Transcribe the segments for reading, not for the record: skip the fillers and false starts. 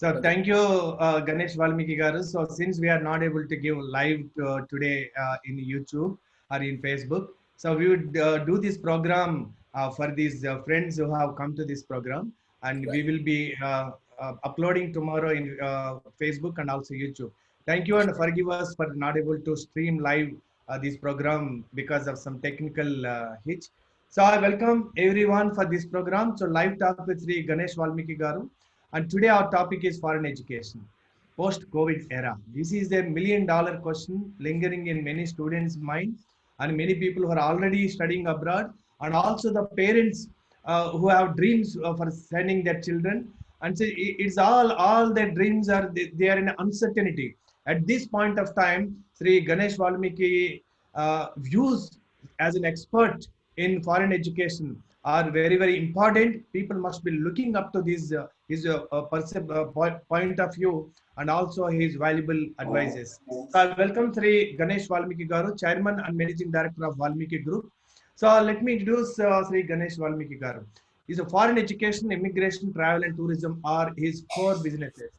So thank you, Ganesh Valmiki garu. So since we are not able to give live today in YouTube or in Facebook, so we would do this program for these friends who have come to this program, and we will be uploading tomorrow in Facebook and also YouTube. Thank you and forgive us for not able to stream live this program because of some technical hitch. So I welcome everyone for this program. So live talk with Sri Ganesh Valmiki garu. And today our topic is foreign education, post-COVID era. This is a $1 million question lingering in many students' minds and many people who are already studying abroad, and also the parents who have dreams for sending their children. And so it's all their dreams are they are in uncertainty. At this point of time, Sri Ganesh Valmiki views as an expert in foreign education are very important. People must be looking up to his point of view and also his valuable advices. So I welcome Sri Ganesh Valmiki garu, Chairman and Managing Director of Valmiki Group. So let me introduce Sri Ganesh Valmiki garu. He's a foreign education, immigration, travel and tourism are his core businesses.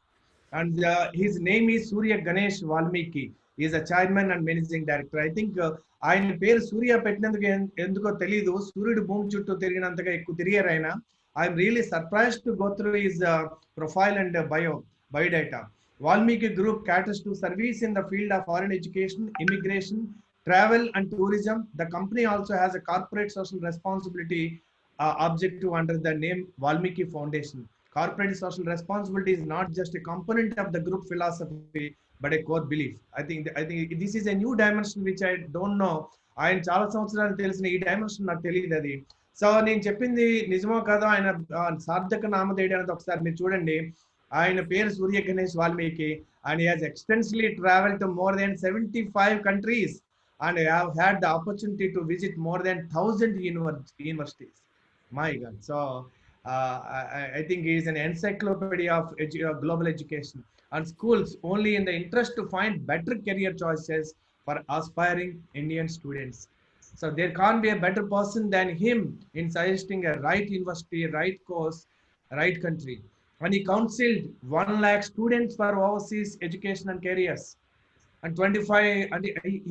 And his name is Surya Ganesh Valmiki. He is a chairman and managing director. I think ఆయన పేరు సూర్య పెట్టినందుకు ఎందుకో తెలియదు, సూర్యుడు భూమి చుట్టూ తిరిగినంతగా ఎక్కువ తిరిగారు ఆయన. I'm really surprised to go through his profile and biodata. Valmiki Group caters to service in the field of foreign education, immigration, travel and tourism. The company also has a corporate social responsibility objective under the name Valmiki Foundation. Corporate social responsibility is not just a component of the group philosophy, but a core belief. I think this is a new dimension which I don't know. ఆయన చాలా సంవత్సరాలు తెలిసిన ఈ dimension నాకు తెలియదు అది. So నేను చెప్పింది నిజమో కాదో ఆయన సార్థక నామధేయుడు అనేది ఒకసారి మీరు చూడండి. ఆయన పేరు సూర్య Ganesh Valmiki and he has extensively traveled to more than 75 countries and have had the opportunity to visit more than 1,000 universities. My God. So I think he is an encyclopedia of global education and schools only in the interest to find better career choices for aspiring Indian students. So there can't be a better person than him in suggesting a right university, right course, right country. And he counseled 1 lakh students for overseas education and careers. And 25, and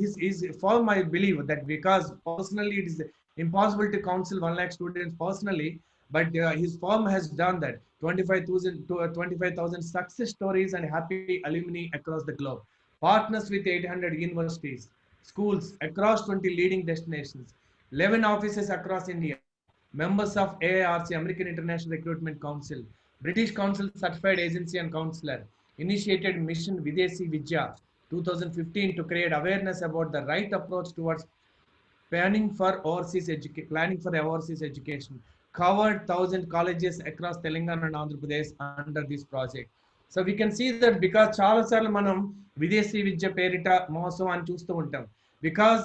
his firm, I believe that because personally it is impossible to counsel 1 lakh students personally, but his firm has done that. 25,000 success stories and happy alumni across the globe. Partners with 800 universities, schools across 20 leading destinations, 11 offices across India, members of AIRC, American International Recruitment Council, British Council Certified Agency and Counselor, initiated Mission Videshi Vidya 2015 to create awareness about the right approach towards planning for overseas education. Covered 1,000 colleges across Telangana and Andhra Pradesh under this project. So we can see that because చాలా సార్లు మనం విదేశీ విద్య పేరిట మోసం అని చూస్తూ ఉంటాం. Because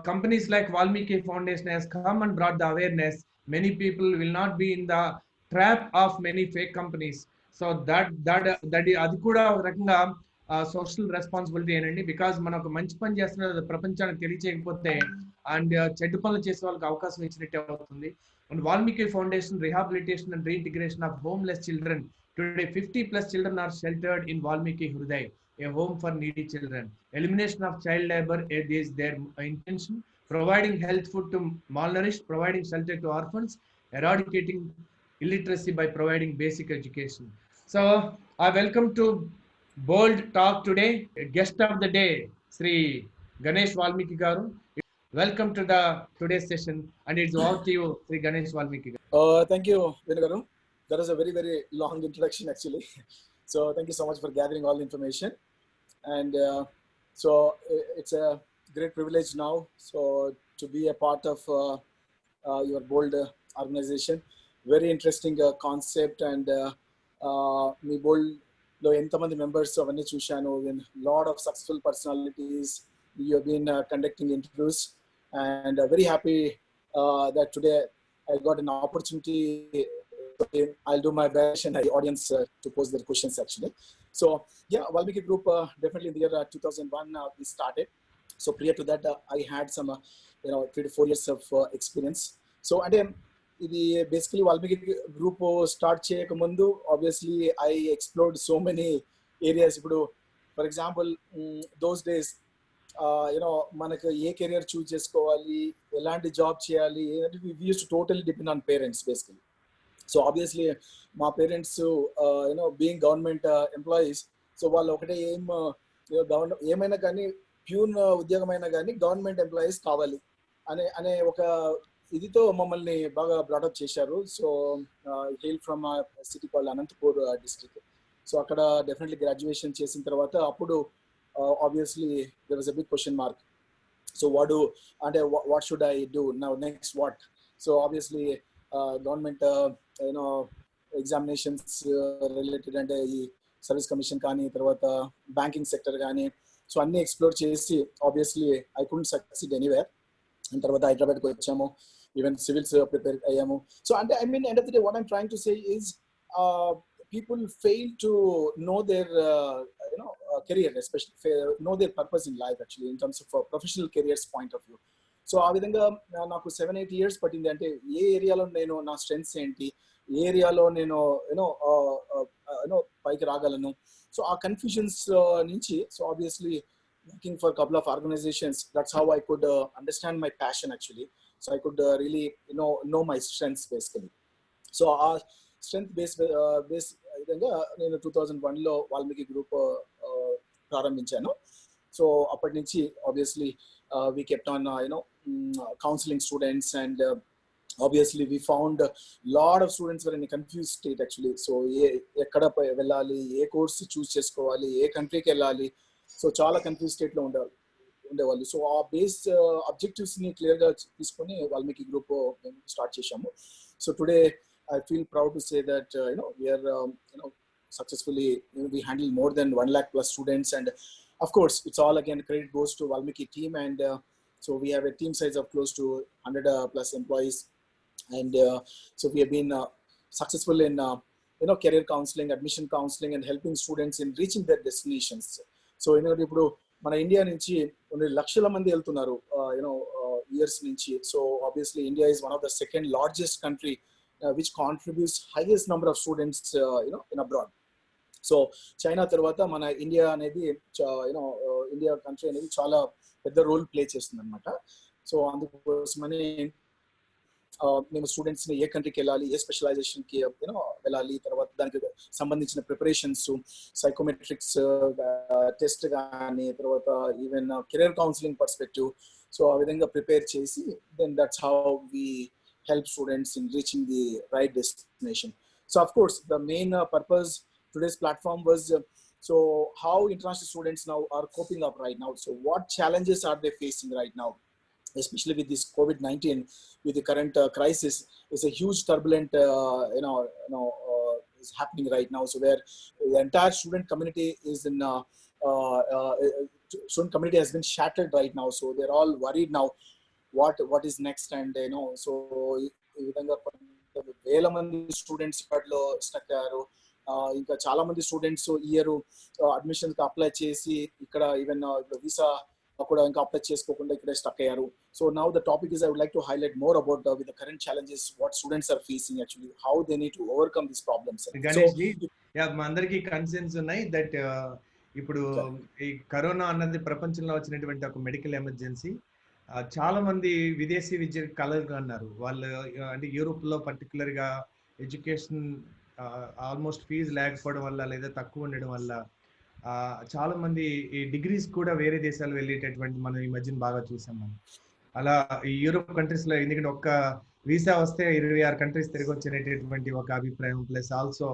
companies like Valmiki Foundation has come and brought the awareness, many people will not be in the trap of many fake companies. So అది కూడా ఒక రకంగా సోషల్ రెస్పాన్సిబిలిటీ ఏనండి. బికాజ్ మనం ఒక మంచి పని చేస్తున్నది ప్రపంచానికి తెలియచేయకపోతే అండ్ చెడ్డ పనులు చేసే వాళ్ళకి అవకాశం ఇచ్చినట్టే అవుతుంది. And Valmiki Foundation rehabilitation and reintegration of homeless children. Today 50+ children are sheltered in Valmiki Hruday, a home for needy children. Elimination of child labor is their intention. Providing health food to malnourished, providing shelter to orphans, eradicating illiteracy by providing basic education. So I welcome to bold talk today, guest of the day, Sri Ganesh Valmiki garu. Welcome to the today's session, and it's all to you, Sri Ganesh Valmiki. Thank you, Venu garu. That was a very long introduction actually. So thank you so much for gathering all the information, and so it's a great privilege now so to be a part of your bold organization. Very interesting concept, and me bold lo entamandi members avanni chushanu, in lot of successful personalities you have been conducting interviews, and very happy that today I got an opportunity. I'll do my best and the audience to pose their questions actually. So yeah, Valmiki Group definitely in the year 2001 we started. So prior to that I had some 3 to 4 years of experience. So and then ఇది basically Valmiki group start చేయక ముందు obviously I explored so many areas. ఇప్పుడు for example those days you know మనకు ఏ career choose చేసుకోవాలి, ఎలాంటి job చేయాలి, we use to totally depend on parents basically. So obviously మా parents you know being government employees, so వాళ్ళు ఒకటే ఏమైనా కానీ ప్యూన్ ఉద్యోగమైనా కానీ గవర్నమెంట్ ఎంప్లాయీస్ కావాలి అనే ఒక ఇదితో మమ్మల్ని బాగా బ్రాటప్ చేశారు. So hail from city called Anantapur district. So అక్కడ డెఫినెట్లీ గ్రాడ్యుయేషన్ చేసిన తర్వాత అప్పుడు obviously there was a big question mark. So what should I do now next what? So obviously government you know examinations related అంటే ఈ service commission కానీ తర్వాత banking sector కానీ so అన్ని ఎక్స్ప్లోర్ చేసి obviously I couldn't succeed anywhere. And తర్వాత హైదరాబాద్కి వచ్చాము, ఈవెన్ సివిల్స్ ప్రిపేర్ అయ్యాము. సో అంటే I mean end of the day what I'm trying to say is people fail to know their career, especially know their purpose in life actually in terms of professional careers point of view. So ఆ విధంగా నాకు 7-8 years పట్టింది. అంటే ఏ ఏరియాలో నేను నా strengths ఏంటి, ఏ ఏరియాలో నేను యూనో పైకి రాగలను. సో ఆ కన్ఫ్యూజన్స్ నుంచి so obviously working for a couple of organizations, that's how I could understand my passion actually. So I could really know my strengths basically. So our strength based విధంగా నేను 2001లో Valmiki group ప్రారంభించాను. So అప్పటి నుంచి obviously we kept on counseling students, and obviously we found a lot of students were in a confused state actually. So ఎక్కడ వెళ్ళాలి, ఏ course చూస్ చేసుకోవాలి, ఏ కంట్రీకి వెళ్ళాలి, సో చాలా కన్ఫ్యూజ్ స్టేట్లో ఉండేవాళ్ళు. సో ఆ బేస్ అబ్జెక్టివ్స్ని క్లియర్గా తీసుకొని వాల్మీకి గ్రూప్ స్టార్ట్ చేశాము. So today I feel proud to say that we are successfully we handle more than 1 lakh plus students, and of course it's all again credit goes to Valmiki team, and so we have a team size of close to 100 plus employees, and so we have been successful in career counseling, admission counseling, and helping students in reaching their destinations. So ఇప్పుడు మన India నుంచి కొన్ని లక్షల మంది వెళ్తున్నారు years నుంచి. So obviously India is one of the second largest country which contributes highest number of students in abroad. So China తర్వాత మన ఇండియా అనేది ఇండియా కంట్రీ అనేది చాలా పెద్ద రోల్ ప్లే చేస్తుంది అనమాట. సో అందుకోసమని మేము స్టూడెంట్స్ని ఏ కంట్రీకి వెళ్ళాలి, ఏ స్పెషలైజేషన్కి వెళ్ళాలి, తర్వాత దానికి సంబంధించిన ప్రిపరేషన్స్, సైకోమెట్రిక్స్ టెస్ట్ కానీ, తర్వాత even career counselling perspective, so ఆ విధంగా ప్రిపేర్ చేసి then that's how we help students in reaching the right destination. So of course the main purpose today's platform was so how international students now are coping up right now. So what challenges are they facing right now, especially with this COVID-19, with the current crisis. Is a huge turbulent is happening right now, so where the entire student community is in student community has been shattered right now. So they're all worried now what is next, and so ఈ విధంగా వేల మంది students వాటిలో stuck అయ్యారు. ఇంకా చాలా మంది students year admission కి అప్లై చేసి ఇక్కడ ఈవెన్ వీసా కూడా ఇంకా అప్లై చేసుకోకుండా ఇక్కడే స్టక్ అయ్యారు. So now the topic is I would like to highlight more about with the current challenges what students are facing actually, how they need to overcome this problems. Ganesh ji, మా అందరికీ concerns ఉన్నాయి that ఇప్పుడు ఈ corona అన్నది ప్రపంచంలో వచ్చినటువంటి ఒక medical emergency. చాలా మంది విదేశీ విద్య కలలు అన్నారు వాళ్ళు. అంటే యూరోప్లో పర్టికులర్గా ఎడ్యుకేషన్ ఆల్మోస్ట్ ఫీజు లేకపోవడం వల్ల లేదా తక్కువ ఉండడం వల్ల చాలా మంది ఈ డిగ్రీస్ కూడా వేరే దేశాలు వెళ్ళేటటువంటి మనం ఈ మధ్యన బాగా చూసాం. మనం అలా ఈ యూరోప్ కంట్రీస్లో ఎందుకంటే ఒక్క వీసా వస్తే 26 కంట్రీస్ తిరిగి వచ్చేటటువంటి ఒక అభిప్రాయం. Plus also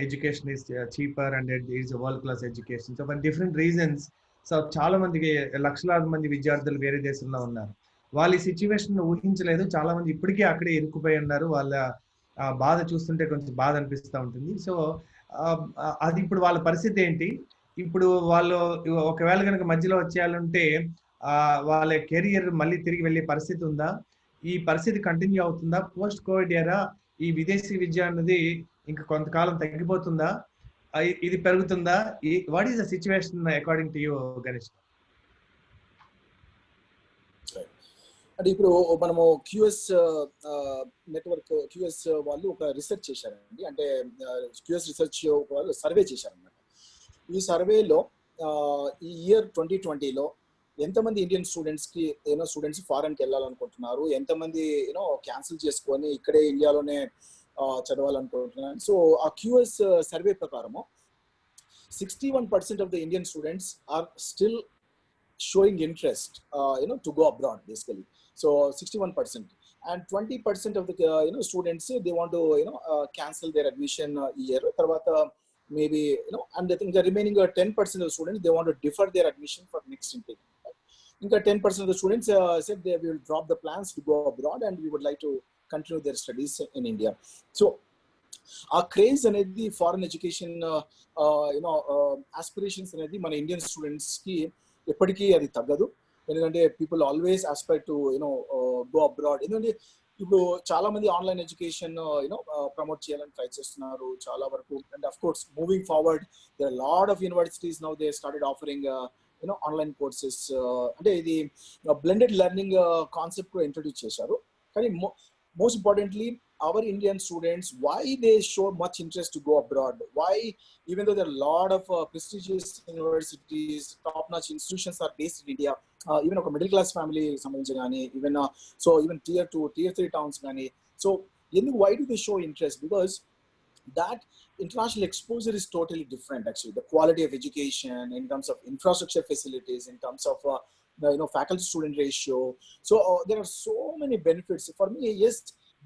education is cheaper and it is world class education. So for different reasons so చాలా మందికి లక్షలాది మంది విద్యార్థులు వేరే దేశంలో ఉన్నారు. వాళ్ళ ఈ సిచ్యువేషన్ ఊహించలేదు. చాలా మంది ఇప్పటికే అక్కడే ఇరుక్కుపోయి ఉన్నారు. వాళ్ళ బాధ చూస్తుంటే కొంచెం బాధ అనిపిస్తూ ఉంటుంది. సో అది ఇప్పుడు వాళ్ళ పరిస్థితి ఏంటి, ఇప్పుడు వాళ్ళు ఒకవేళ కనుక మధ్యలో వచ్చేయాలంటే వాళ్ళ కెరియర్ మళ్ళీ తిరిగి వెళ్ళే పరిస్థితి ఉందా, ఈ పరిస్థితి కంటిన్యూ అవుతుందా, పోస్ట్ కోవిడ్ ఎరా ఈ విదేశీ విద్య అన్నది ఇంకా కొంతకాలం తగ్గిపోతుందా, ఇది పెరుగుతుందా, what is the situation according to you Ganesh? అంటే ఇప్పుడు మనము క్యూఎస్ నెట్వర్క్ క్యూఎస్ వాళ్ళు ఒక రీసెర్చ్ చేశారండి. అంటే క్యూఎస్ రీసెర్చ్ వాళ్ళు సర్వే చేశారన్నమాట. ఈ సర్వేలో ఈ ఇయర్ 2020లో ఎంతమంది ఇండియన్ స్టూడెంట్స్కి స్టూడెంట్స్ ఫారెన్కి వెళ్ళాలనుకుంటున్నారు, ఎంతమంది క్యాన్సిల్ చేసుకొని ఇక్కడే ఇండియాలోనే చదవాలనుకుంటున్నారు. సో ఆ క్యూఎస్ సర్వే ప్రకారము 61% of the Indian students are still showing interest to go abroad basically. So 61%, and 20% of the students they want to cancel their admission year tarvata maybe and I think the remaining 10% of the students they want to defer their admission for next intake. Inka 10% of the students said they will drop the plans to go abroad and we would like to continue their studies in India. So ఆ craze అనేది foreign education aspirations అనేది మన Indian స్టూడెంట్స్కి ఎప్పటికీ అది తగ్గదు. ఎందుకంటే people always aspire to go abroad. ఎందుకంటే ఇప్పుడు చాలా మంది ఆన్లైన్ ఎడ్యుకేషన్ ప్రమోట్ చేయాలని ట్రై చేస్తున్నారు చాలా వరకు. And of course moving forward there are lot of universities now they started offering online courses. అంటే ఇది బ్లెండెడ్ లెర్నింగ్ కాన్సెప్ట్ కూడా ఇంట్రడ్యూస్ చేశారు. కానీ most importantly, our Indian students, why they show much interest to go abroad? Why, even though there are a lot of prestigious universities, top-notch institutions are based in India, even a middle class family, even so even tier 2, tier 3 towns, so why do they show interest? Because that international exposure is totally different actually. The quality of education in terms of infrastructure facilities, in terms of faculty student ratio. So there are so many benefits for me. Yes,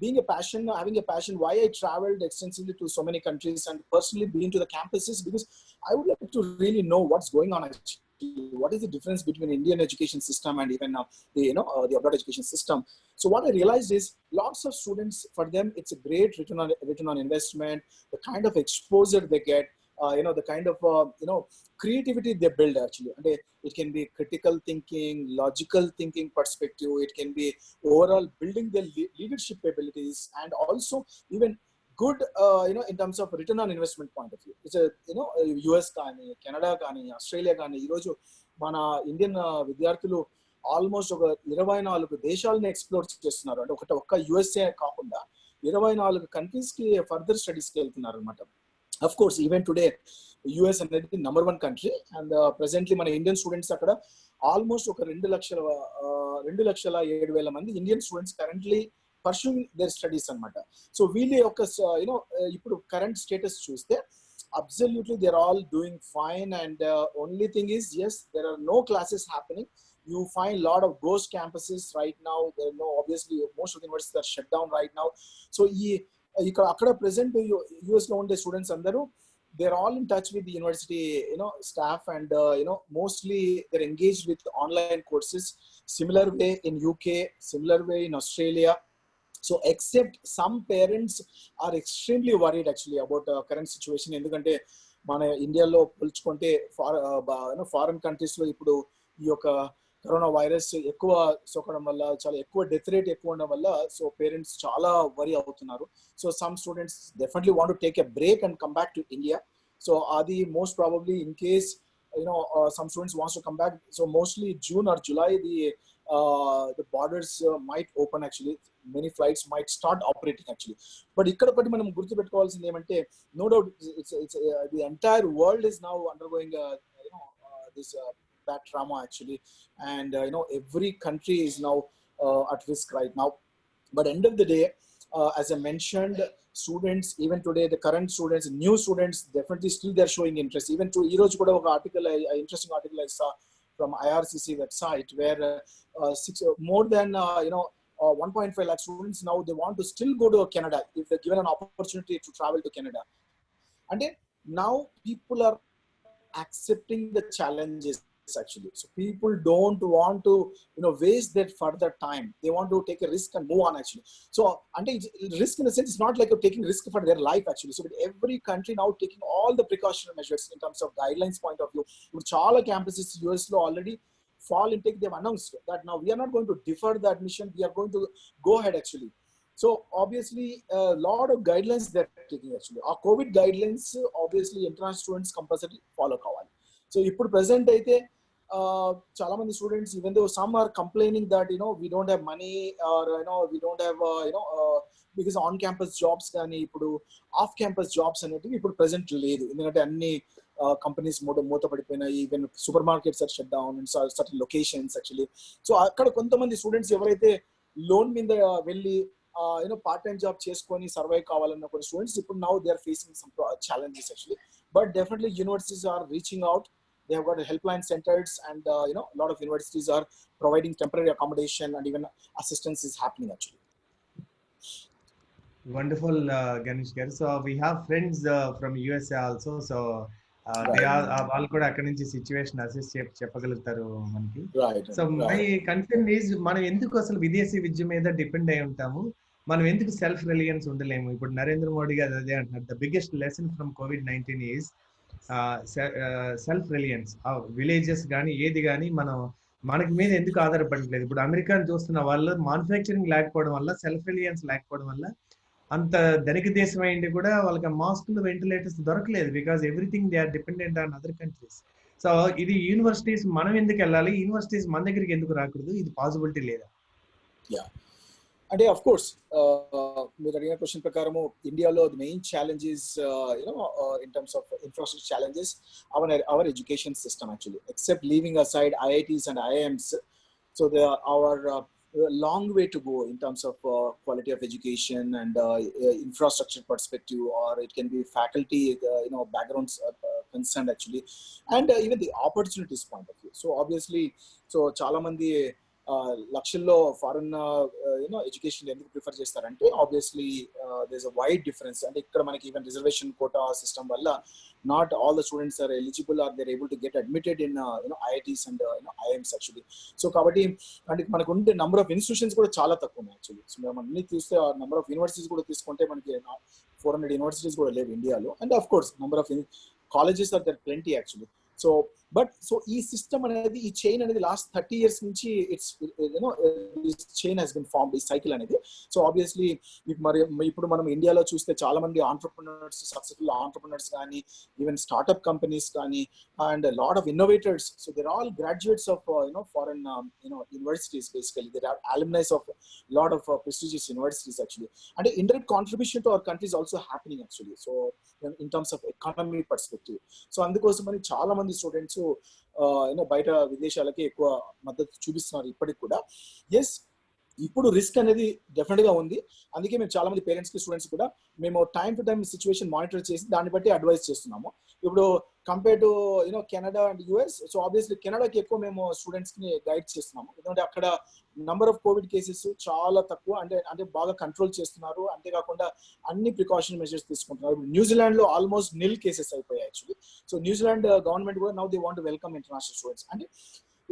being a passion, having a passion, why I traveled extensively to so many countries and personally been to the campuses, because I would like to really know what's going on actually. What is the difference between Indian education system and even the abroad education system? So what I realized is lots of students, for them it's a great return on investment. The kind of exposure they get, the kind of creativity they build actually. And it can be critical thinking, logical thinking perspective. It can be overall building their leadership abilities, and also even good in terms of return on investment point of view. It's a US కానీ, Canada కానీ, Australia కానీ ఈరోజు మన Indian విద్యార్థులు almost ఒక 24 దేశాలను explore చేస్తున్నారు. అంటే ఒక్క యుఎస్ఏ కాకుండా 24 కంట్రీస్కి ఫర్దర్ స్టడీస్కి వెళ్తున్నారు అనమాట. Of course, even today, US is the number 1 country, and presently, my Indian students are almost 2,07,000 mandi Indian students currently pursuing their studies anamata. So, really, current status chuste, absolutely, they're all doing fine, and only thing is, yes, there are no classes happening. You find a lot of ghost campuses right now. There are obviously, most of the universities are shut down right now. So, అక్కడ present US లో ఉండే students అందరూ they're all in touch with the university staff, and mostly they're engaged with online courses. Similar way in UK, similar way in Australia. So except some parents are extremely worried actually about current situation. ఎందుకంటే మన ఇండియాలో పోల్చుకుంటే foreign countries లో ఇప్పుడు ఈ యొక్క corona virus ఎక్కువ సోకడం వల్ల, చాలా ఎక్కువ డెత్ రేట్ ఎక్కువ ఉండడం వల్ల, సో పేరెంట్స్ చాలా వరీ అవుతున్నారు. So some students definitely want to take a break and come back to India. So అది most probably in case some students wants to come back, so mostly June or July the borders might open actually. Many flights might start operating actually. But ikkada patti manam gurtu pettukovalsindi emante, no doubt it's the entire world is now undergoing this that trauma actually, and every country is now at risk right now. But end of the day, as I mentioned, students even today, the current students, new students, definitely still they're showing interest. Even to ee roju kuda oka article, interesting article I saw from IRCC website, where more than 1.5 lakh students now they want to still go to Canada if they're given an opportunity to travel to Canada. And now people are accepting the challenges actually. So people don't want to waste that further time. They want to take a risk and move on actually. So risk in a sense, it's not like you're taking risk for their life actually. So with every country now taking all the precautionary measures in terms of guidelines point of view. Chala campuses US lo already fall intake, they've announced that now we are not going to defer the admission, we are going to go ahead actually. So obviously a lot of guidelines they're taking actually. Our COVID guidelines obviously international students compulsory follow kavali. So ఇప్పుడు present అయితే చాలా మంది students, even though some are complaining that we don't have money, or we don't have because on campus jobs కానీ ఇప్పుడు off campus jobs అనేటివి ఇప్పుడు present లేదు, ఎందుకంటే అన్ని కంపెనీస్ మూతపడిపోయినాయి. Even super markets are shut down in certain locations actually. So అక్కడ కొంతమంది స్టూడెంట్స్ ఎవరైతే లోన్ మీద వెళ్ళి పార్ట్ టైం జాబ్ చేసుకొని సర్వైవ్ కావాలన్న కొన్ని స్టూడెంట్స్ ఇప్పుడు now they are facing some challenges actually. But definitely universities are reaching out. They have got helpline centers, and a lot of universities are providing temporary accommodation, and even assistance is happening actually. Wonderful, Ganesh garu. So we have friends from USA also. So they are వాళ్ళు కూడా అక్కడ నుంచి situation assess చెప్పగలుగుతారు మనకి. So my concern is, మనం ఎందుకు అసలు విదేశీ విద్య మీద డిపెండ్ అయి ఉంటాము, మనం ఎందుకు సెల్ఫ్ రిలయన్స్ ఉండలేము? ఇప్పుడు నరేంద్ర మోడీ గారు అదే అంటున్నారు, the biggest lesson from COVID-19 is self Reliance. Villages కానీ ఏది కానీ మనం మనకి మీద ఎందుకు ఆధారపడట్లేదు? ఇప్పుడు అమెరికాని చూస్తున్న వాళ్ళు మ్యానుఫ్యాక్చరింగ్ లేకపోవడం వల్ల, సెల్ఫ్ రిలయన్స్ లేకపోవడం వల్ల, అంత ధనిక దేశం అయింది కూడా వాళ్ళకి మాస్కులు, వెంటిలేటర్స్ దొరకలేదు, because everything they are dependent on other countries. సో ఇది యూనివర్సిటీస్ మనం ఎందుకు వెళ్ళాలి, యూనివర్సిటీస్ మన దగ్గరికి ఎందుకు రాకూడదు? ఇది పాసిబిలిటీ లేదా? అంటే అఫ్ కోర్స్ మీరు అడిగిన క్వశ్చన్ ప్రకారము ఇండియాలో the main challenges in terms of infrastructure challenges our education system actually, except leaving aside IITs and IIMs. So there are our long way to go in terms of quality of education and infrastructure perspective, or it can be faculty backgrounds concerned actually, and even the opportunities point of view. So obviously, so చాలా మంది లక్షల్లో foreign education ఎందుకు prefer చేస్తారంటే, obviously there is a wide difference. అంటే ఇక్కడ మనకి even reservation quota system వల్ల not all the students are eligible, or there able to get admitted in IITs and IIMs actually. So కాబట్టి అంటే మనకు ఉండే నెంబర్ ఆఫ్ ఇన్స్టిట్యూషన్స్ కూడా చాలా తక్కువ ఉన్నాయి యాక్చువల్లీ. సో మనం అన్ని చూస్తే నెంబర్ ఆఫ్ యూనివర్సిటీస్ కూడా తీసుకుంటే మనకి 400 యూనివర్సిటీస్ కూడా లేవు ఇండియాలో. And of course number of colleges are there plenty actually. So ఈ సిస్టమ్ అనేది, ఈ చైన్ అనేది లాస్ట్ 30 years నుంచి it's chain has been formed, ఈ సైకిల్ అనేది. సో ఆబ్వియస్లీ మరి ఇప్పుడు మనం ఇండియాలో చూస్తే చాలా మంది ఆంటర్ప్రినర్స్, సక్సెస్ఫుల్ ఆంటర్ప్రినర్స్ కానీ, ఈవెన్ స్టార్ట్అప్ కంపెనీస్ కానీ, and lot of innovators. So there all graduates of foreign universities basically. There are alumni of lot of prestigious universities actually. And indirect contribution to our country is also happening actually. So in terms of economy perspective, so అందుకోసమని చాలా మంది students బయట విదేశాలకి ఎక్కువ మద్దతు చూపిస్తున్నారు ఇప్పటికి కూడా. ఎస్, ఇప్పుడు రిస్క్ అనేది డెఫినెట్ గా ఉంది. అందుకే మేము చాలా మంది పేరెంట్స్ కి, స్టూడెంట్స్ కూడా మేము time to time situation monitor చేసి దాన్ని బట్టి అడ్వైస్ చేస్తున్నాము. ఇప్పుడు compare to Canada and US, so obviously కెనడాకి ఎక్కువ మేము స్టూడెంట్స్ ని గైడ్ చేస్తున్నాము, ఎందుకంటే అక్కడ నంబర్ ఆఫ్ కోవిడ్ కేసెస్ చాలా తక్కువ, అంటే బాగా కంట్రోల్ చేస్తున్నారు. అంతేకాకుండా అన్ని ప్రికాషన్ మెజర్స్ తీసుకుంటున్నారు. ఇప్పుడు న్యూజిలాండ్ లో ఆల్మోస్ట్ నిల్ కేసెస్ అయిపోయాయి యాక్చువల్లీ. సో న్యూజిలాండ్ గవర్నమెంట్ కూడా now they want to welcome international students. అంటే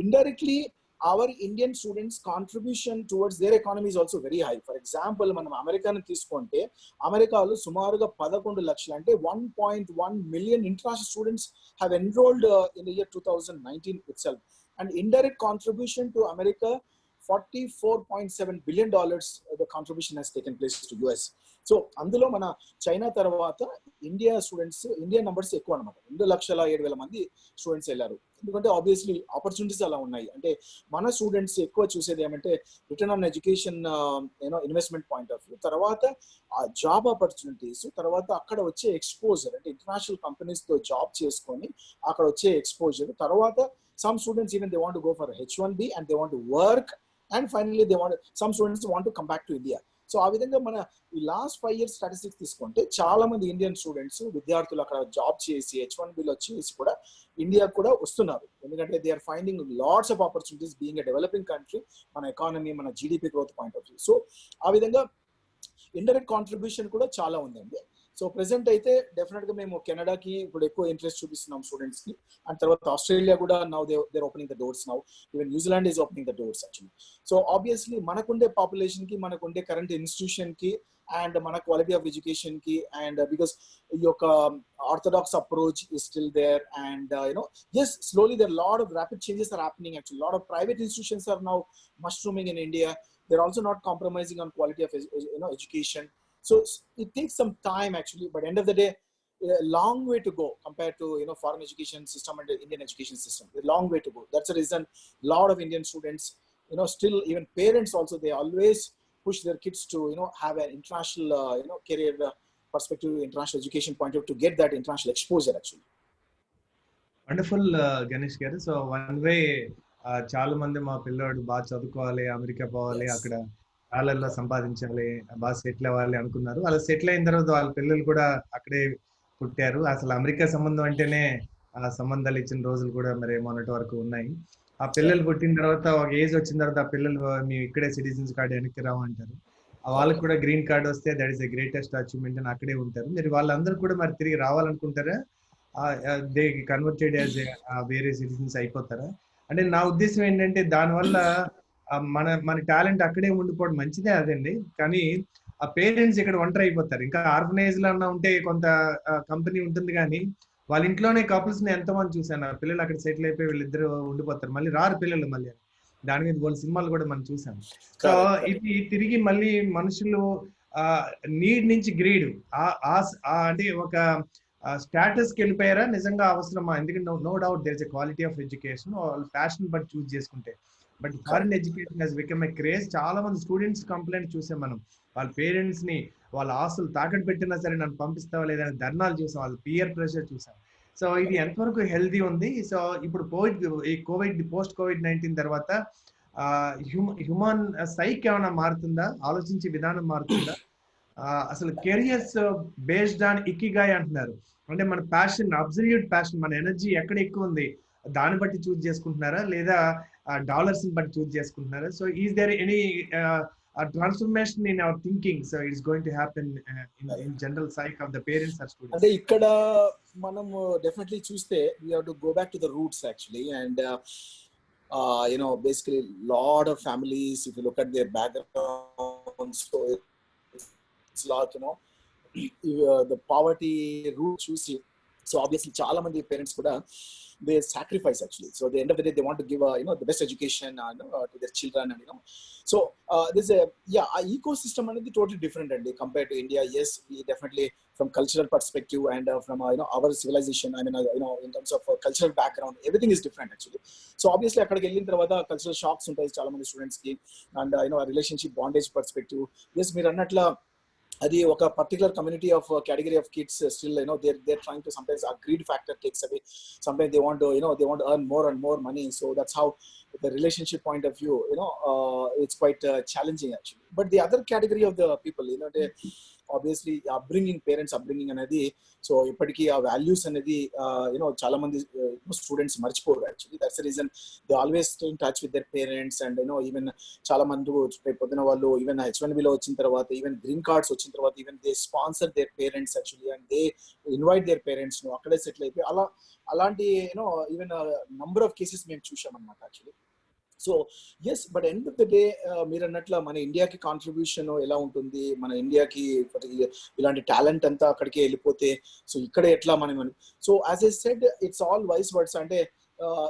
indirectly our Indian students' contribution towards their economy is also very high. For example, మనం అమెరికాని తీసుకుంటే అమెరికాలో సుమారుగా 11 లక్షలు, అంటే 1.1 million international students have enrolled in the year 2019 itself. And indirect contribution to America, $44.7 billion the contribution has taken place to US. So అందులో మన China తర్వాత India numbers ఎక్కువ అనమాట. 2,07,000 మంది స్టూడెంట్స్ వెళ్ళారు. ఎందుకంటే ఆబ్వియస్లీ ఆపర్చునిటీస్ అలా ఉన్నాయి. అంటే మన స్టూడెంట్స్ ఎక్కువ చూసేది ఏమంటే return on education investment point of view, తర్వాత జాబ్ ఆపర్చునిటీస్, తర్వాత అక్కడ వచ్చే ఎక్స్పోజర్, అంటే ఇంటర్నేషనల్ కంపెనీస్ తో జాబ్ చేసుకొని అక్కడ వచ్చే ఎక్స్పోజర్, తర్వాత some students even they want to go for H1B and they want to work, and finally some students want to come back to India. So ఆ విధంగా మన ఈ లాస్ట్ 5 years స్టాటిస్టిక్స్ తీసుకుంటే చాలా మంది ఇండియన్ స్టూడెంట్స్, విద్యార్థులు అక్కడ జాబ్ చేసి H1Bలో చేసి కూడా ఇండియా కూడా వస్తున్నారు. ఎందుకంటే they are finding lots of opportunities being a developing country, మన ఎకానమీ, మన GDP growth point of view. So ఆ విధంగా ఇండైరెక్ట్ కాంట్రిబ్యూషన్ కూడా చాలా ఉందండి. సో ప్రెసెంట్ అయితే డెఫినెట్ గా మేము కెనడాకి ఇప్పుడు ఎక్కువ ఇంట్రెస్ట్ చూపిస్తున్నాం స్టూడెంట్స్ కి. అండ్ తర్వాత ఆస్ట్రేలియా కూడా now there opening the doors now. Even New Zealand is opening the doors actually. So obviously మనకుండే పాపులేషన్ కి, మనకుండే కరెంట్ ఇన్స్టిట్యూషన్ కి, అండ్ మన క్వాలిటీ ఆఫ్ ఎడ్యుకేషన్ కి, అండ్ బికాస్ ఈ యొక్క orthodox approach is still there, and yes, slowly there are lot of rapid changes are happening actually. Lot of private institutions are now mushrooming in India. They're also not compromising on quality of education. So it takes some time actually, but end of the day, a long way to go compared to foreign education system and the Indian education system. A long way to go. That's the reason a lot of Indian students, still even parents also, they always push their kids to have an international career perspective, international education point of view, to get that international exposure actually. Wonderful Ganesh గారు. So one way చాలా మంది మా పిల్లోడు బాగా చదువుకోవాలి, America పోవాలి, Yes. అక్కడ డాలర్లో సంపాదించాలి, బాగా సెటిల్ అవ్వాలి అనుకున్నారు. అలా సెటిల్ అయిన తర్వాత వాళ్ళ పిల్లలు కూడా అక్కడే పుట్టారు. అసలు అమెరికా సంబంధం అంటేనే ఆ సంబంధాలు ఇచ్చిన రోజులు కూడా మరి మొన్నటి వరకు ఉన్నాయి. ఆ పిల్లలు Correct. పుట్టిన తర్వాత ఒక ఏజ్ వచ్చిన తర్వాత ఆ పిల్లలు మేము ఇక్కడే సిటిజన్స్ కార్డు వెనక్కి రామంటారు. వాళ్ళకి Correct. కూడా గ్రీన్ కార్డ్ వస్తే that is the greatest achievement అని అక్కడే ఉంటారు. మీరు వాళ్ళందరూ కూడా మరి తిరిగి రావాలనుకుంటారా? దే కన్వర్టెడ్ యాజ్ వేరే సిటిజన్స్ అయిపోతారా? అంటే నా ఉద్దేశం ఏంటంటే దానివల్ల మన మన టాలెంట్ అక్కడే ఉండిపోవడం మంచిదే అదండి. కానీ ఆ పేరెంట్స్ ఇక్కడ ఒంటరి అయిపోతారు. ఇంకా ఆర్గనైజ్ లో అన్నా ఉంటే కొంత కంపెనీ ఉంటుంది, కానీ వాళ్ళ ఇంట్లోనే కపుల్స్ ని ఎంతో మంది చూసాను. ఆ పిల్లలు అక్కడ సెటిల్ అయిపోయి వీళ్ళిద్దరు ఉండిపోతారు, మళ్ళీ రారు పిల్లలు మళ్ళీ. దాని మీద కొన్ని సినిమాలు కూడా మనం చూసాం. So Correct. Correct. ఇది తిరిగి మళ్ళీ మనుషులు నీడ్ నుంచి గ్రీడ్ అంటే ఒక స్టాటస్ కి వెళ్ళిపోయారా, నిజంగా అవసరమా? ఎందుకంటే no doubt there is a quality of education, వాళ్ళు ఫ్యాషన్ బట్ చూస్ చేసుకుంటే. But foreign Correct. Education has become a craze. చాలా మంది స్టూడెంట్స్ కంప్లైంట్ చూసాం మనం. వాళ్ళ పేరెంట్స్ ని వాళ్ళ ఆస్తులు తాకట్టు పెట్టినా సరే నన్ను పంపిస్తావా లేదని ధర్నాలు చూసాం, వాళ్ళ పియర్ ప్రెషర్ చూసాం. సో ఇది ఎంతవరకు హెల్దీ ఉంది? సో ఇప్పుడు కోవిడ్ పోస్ట్ కోవిడ్-19 తర్వాత హ్యూమన్ సైక్ ఏమైనా మారుతుందా? ఆలోచించే విధానం మారుతుందా? అసలు కెరియర్స్ బేస్డ్ ఆన్ ఇకిగాయ్ అంటున్నారు. అంటే మన ప్యాషన్, అబ్సల్యూట్ ప్యాషన్, మన ఎనర్జీ ఎక్కడ ఎక్కువ ఉంది దాన్ని బట్టి చూస్ చేసుకుంటున్నారా, లేదా డాలర్స్ బట్టి చూస్ చేసుకుంటున్నారా? So is there any transformation in our thinking? So it's going to happen in general psych of the parents or students? అంటే ఇక్కడ మనం డెఫినెట్లీ చూస్తే we have to go back to the roots actually, and basically lot of families, if you look at their background, so it's like the poverty root చూసి, so obviously చాలా మంది parents కూడా they sacrifice actually. So at the end of the day they want to give the best education to their children, and so there's a ecosystem అనేది totally different and compared to India. Yes, we definitely from cultural perspective and from our civilization, I mean in terms of cultural background, everything is different actually. So obviously అక్కడికి వెళ్ళిన తర్వాత cultural shocks ఉంటాయి చాలా మంది students కి, and relationship bondage perspective. Yes, మీరు అన్నట్ల అది ఒక particular community of category of kids still they're trying to sometimes a greed factor takes away. Sometimes they want to earn more and more money, so that's how the relationship point of view it's quite challenging actually. But the other category of the people, they obviously parents upbringing అనేది, సో ఇప్పటికీ ఆ values అనేది చాలా మంది students మర్చిపోరు actually. That's the reason they always stay in touch with their parents, and even చాలా మంది పొద్దున వాళ్ళు ఈవెన్ H1B లో వచ్చిన తర్వాత, ఈవెన్ గ్రీన్ కార్డ్స్ వచ్చిన తర్వాత, even they sponsor their parents actually, and they invite their parents అక్కడే సెటిల్ అయిపోయి అలాంటి ఈవెన్ నంబర్ ఆఫ్ కేసెస్ మేము చూసాం అనమాట actually. So yes, but end of the day మీరు అన్నట్ల మన ఇండియాకి కాంట్రిబ్యూషన్ ఎలా ఉంటుంది, మన ఇండియాకి ఇలాంటి టాలెంట్ అంతా అక్కడికి వెళ్ళిపోతే సో ఇక్కడ ఎట్లా మనం, so as I said it's all wise words. అంటే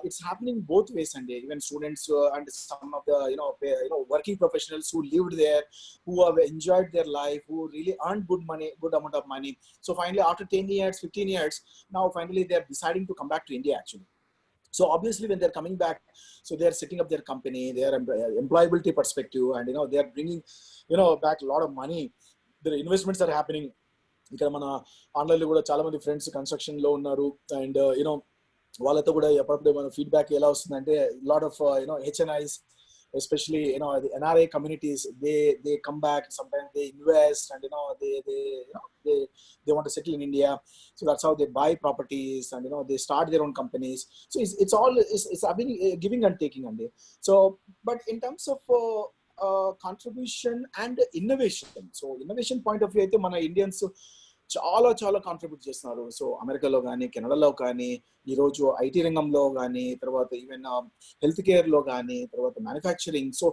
it's happening both ways, and even students and some of the working professionals who lived there, who have enjoyed their life, who really earned good amount of money, so finally after 10 years 15 years now finally they are deciding to come back to India actually. So obviously when they're coming back, so they are setting up their company, their employability perspective, and they are bringing back a lot of money. Their investments are happening. ఇక్కడ మన online లో కూడా చాలా మంది friends construction లో ఉన్నారు, and వాళ్ళతో కూడా ఎప్పటికప్పుడు మన ఫీడ్బ్యాక్ ఎలా వస్తుందంటే lot of HNIs, especially the NRI communities, they come back, sometimes they invest, and they want to settle in India, so that's how they buy properties, and they start their own companies. So it's all it's giving and taking, and so but in terms of contribution and innovation, so innovation point of view అయితే మన Indians చాలా చాలా contribute చేస్తున్నారు. So అమెరికాలో కానీ, కెనడాలో కానీ, ఈరోజు ఐటీ రంగంలో కానీ, తర్వాత ఈవెన్ హెల్త్ కేర్ లో కానీ, తర్వాత మ్యానుఫ్యాక్చరింగ్. సో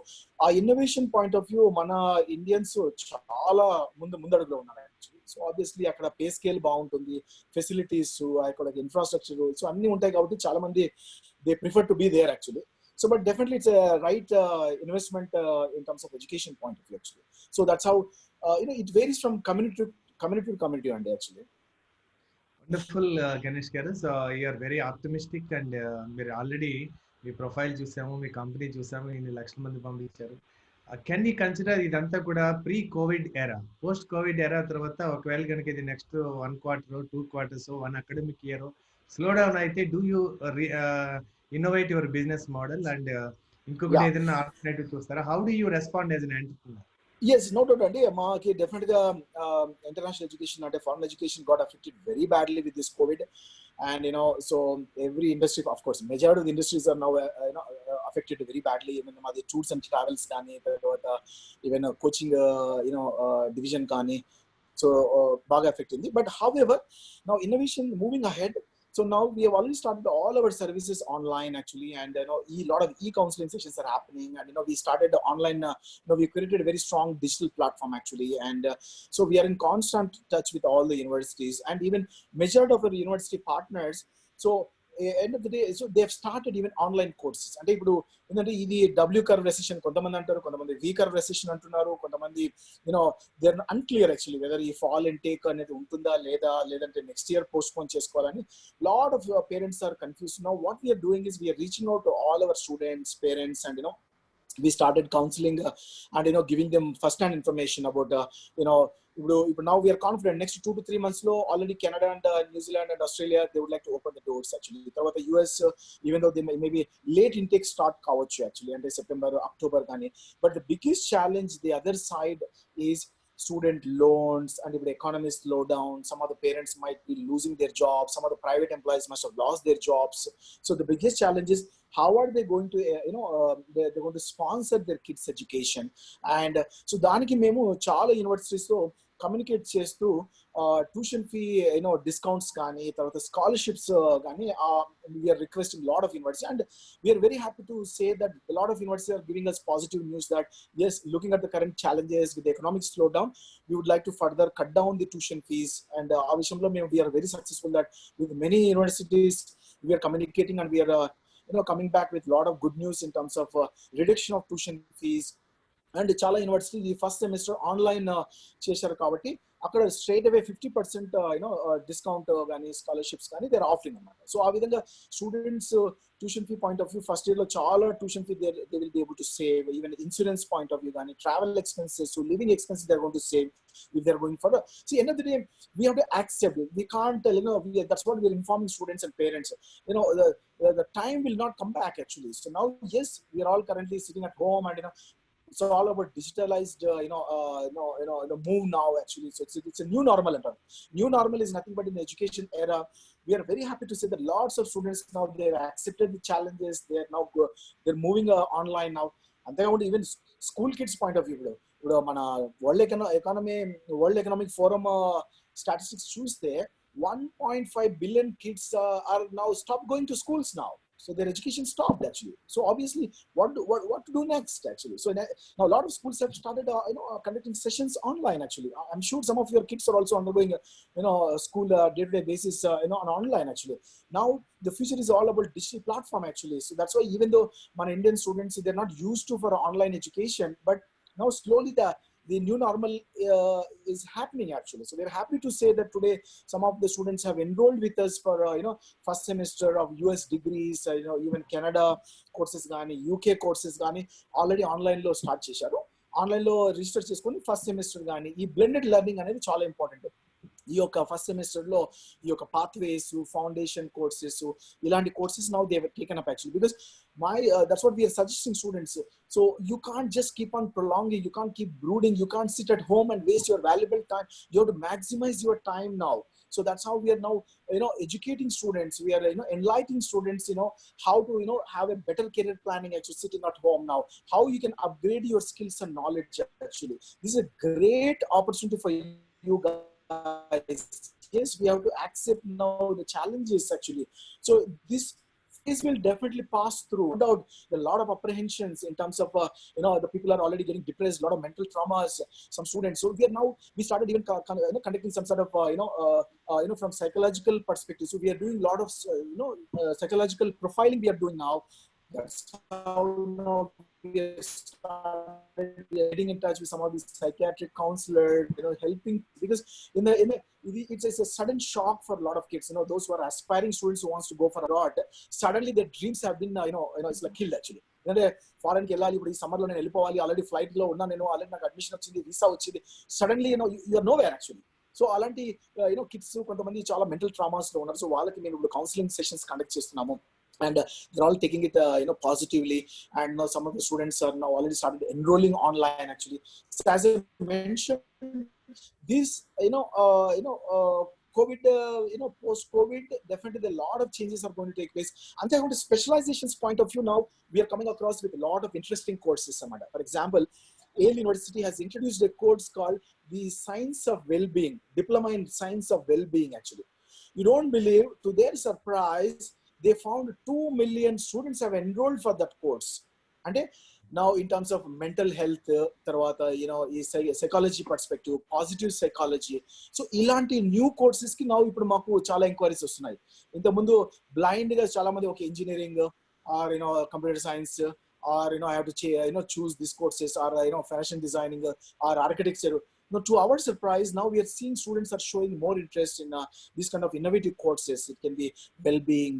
ఆ ఇన్నోవేషన్ పాయింట్ ఆఫ్ వ్యూ మన ఇండియన్స్ చాలా ముందడుగులో ఉన్నారు యాక్చువల్లీ. సో ఆబ్వియస్లీ అక్కడ పే స్కేల్ బాగుంటుంది, ఫెసిలిటీస్, అక్కడ ఇన్ఫ్రాస్ట్రక్చర్, సో అన్ని ఉంటాయి కాబట్టి చాలా మంది they prefer to be there actually. So but definitely it's a right investment in terms of education point of view actually. So that's how it varies from community to community and actually. Wonderful Ganesh గారు. So you're very optimistic and మీరు already మీ profile చూసాము, మీ company చూసాము, ఇన్ని లక్షల మంది పంపించారు. కెన్ యూ కన్సిడర్ ఇదంతా కూడా pre covid era, post covid era తర్వాత ఒకవేళ కనుక ఇది next 1 quarter 2 quarters 1 academic year slow down అయితే do you innovate your business model and ఇంకొకటి Yeah. ఏదైనా ఆల్టర్నేటివ్ చూస్తారా? How do you respond as an entrepreneur? Yes, no doubt అండి. మాకి డెఫినెట్గా ఇంటర్నేషనల్ ఎడ్యుకేషన్ అంటే foreign education got affected very badly with this covid. And so every industry, of course, majority of the industries are now affected very badly. Even the tours and travels కానీ, తర్వాత even coaching division కానీ, so బాగా effect అయింది. But however, now innovation moving ahead. So now we have already started all our services online actually, and a lot of e-counseling sessions are happening, and we started online. We created a very strong digital platform actually, and so we are in constant touch with all the universities and even majority of our university partners. So end of the day, so they have started even online courses. అంటే ఇప్పుడు ఏంటంటే ఇది W curve recession కొంతమంది అంటారు, కొంతమంది వి curve recession అంటున్నారు, కొంతమంది they are unclear actually whether ఈ ఫాల్ ఇంటేక్ అనేది ఉంటుందా లేదా, లేదంటే నెక్స్ట్ ఇయర్ పోస్ట్ పోన్ చేసుకోవాలని lot of parents are confused. Now what we are doing is we are reaching out to all our students, parents, and we started counseling and giving them first hand information about now we are confident next 2 to 3 months low already Canada and New Zealand and Australia, they would like to open the doors actually. The US even though they may be late intake start kaవచ్చు actually and September October కానీ, but the biggest challenge the other side is student loans. And if the economy slow down, some of the parents might be losing their jobs, some of the private employees must have lost their jobs. So the biggest challenge is how are they going to they're going to sponsor their kids education. And so దానికి మేము చాలా universities తో communicate చేస్తూ tuition fee discounts కానీ, తర్వాత scholarships కానీ we are requesting lot of university. And we are very happy to say that lot of university are giving us positive news that yes, looking at the current challenges with the economic slowdown, we would like to further cut down the tuition fees. And ఆ విషయంలో మేము we are very successful that with many universities we are communicating and we are coming back with lot of good news in terms of reduction of tuition fees. And చాలా university ఈ first semester online చేశారు కాబట్టి అక్కడ straight away 50% discount కానీ scholarships కానీ they are offering అన్నమాట. So ఆ విధంగా students tuition fee point of view first year లో చాలా tuition fee they will be able to save. Even insurance point of view కానీ, travel expenses, living expenses they are going to save if they are going further. See, end of the day we have to accept it. We can't that's what we are informing students and parents. The time will not come back actually. So now yes, we are all currently sitting at home and it's all about digitalized move now actually. So it's a new normal. New normal is nothing but in the education era. We are very happy to say that lots of students now they have accepted the challenges. They are now they're moving online now. And they want even school kids point of view. మన world economic forum statistics చూస్తే 1.5 billion kids are now stopped going to schools now. So their education stopped actually. So obviously, what to do next actually? So now a lot of schools have started conducting sessions online actually. I'm sure some of your kids are also undergoing school day-to-day basis on online actually. Now the future is all about digital platform actually. So that's why even though my Indian students they're not used to for online education, but now slowly the new normal is happening actually. So we're happy to say that today some of the students have enrolled with us for first semester of US degrees, even Canada courses gaani, UK courses gaani already online lo start chesaru. Online lo register cheskoni first semester gaani ee blended learning anedi chaala important. ఈ యొక్క first semester లో ఈ యొక్క pathways, foundation courses, ఇలాంటి courses now they have taken up actually because that's what we are suggesting students. So you can't just keep on prolonging, you can't keep brooding, you can't sit at home and waste your valuable time. You have to maximize your time now. So that's how we are now educating students. We are enlightening students how to have a better career planning actually sitting at home now, how you can upgrade your skills and knowledge actually. This is a great opportunity for you guys. Yes, we have to accept now the challenges actually. So this phase will definitely pass through. No doubt there are a lot of apprehensions in terms of the people are already getting depressed, a lot of mental traumas, some students. So we started even conducting some sort of from psychological perspective. So we are doing a lot of psychological profiling we are doing now. That's how we are started getting in touch with some of these psychiatric counselors, helping, because it's a sudden shock for a lot of kids. Those who are aspiring students who wants to go for abroad, suddenly their dreams have been, it's like killed actually. Foreign కి వెళ్ళాలి, ఇప్పుడు ఈ summer లో నేను వెళ్ళిపోవాలి, already flight లో ఉన్నా, నేను ఆల్రెడీ నాకు అడ్మిషన్ వచ్చింది, వీసా వచ్చింది, suddenly you are nowhere actually. So అలాంటి కిడ్స్ కొంతమంది చాలా మెంటల్ ట్రామాస్ లో ఉన్నారు. సో వాళ్ళకి మేము ఇప్పుడు కౌన్సిలింగ్ సెషన్స్ కండక్ట్ చేస్తున్నాము. And they're all taking it positively, and some of the students are now already started enrolling online actually. So as I mentioned, this COVID, post COVID, definitely a lot of changes are going to take place. And from the specializations point of view, now we are coming across with a lot of interesting courses, Samada. For example, Yale University has introduced a course called the Science of Well-being, Diploma in Science of Well-being actually. You don't believe, to their surprise, they found 2 million students have enrolled for that course. And now in terms of mental health, tarvata, psychology perspective, positive psychology. So ilanti new courses ki now ippudu maaku chaala inquiries vastunayi. Inta mundu blind ga chaala mandi okay engineering or computer science, or I have to choose these courses, or fashion designing or architecture. To our surprise, now we are seeing students are showing more interest in these kind of innovative courses. It can be well-being,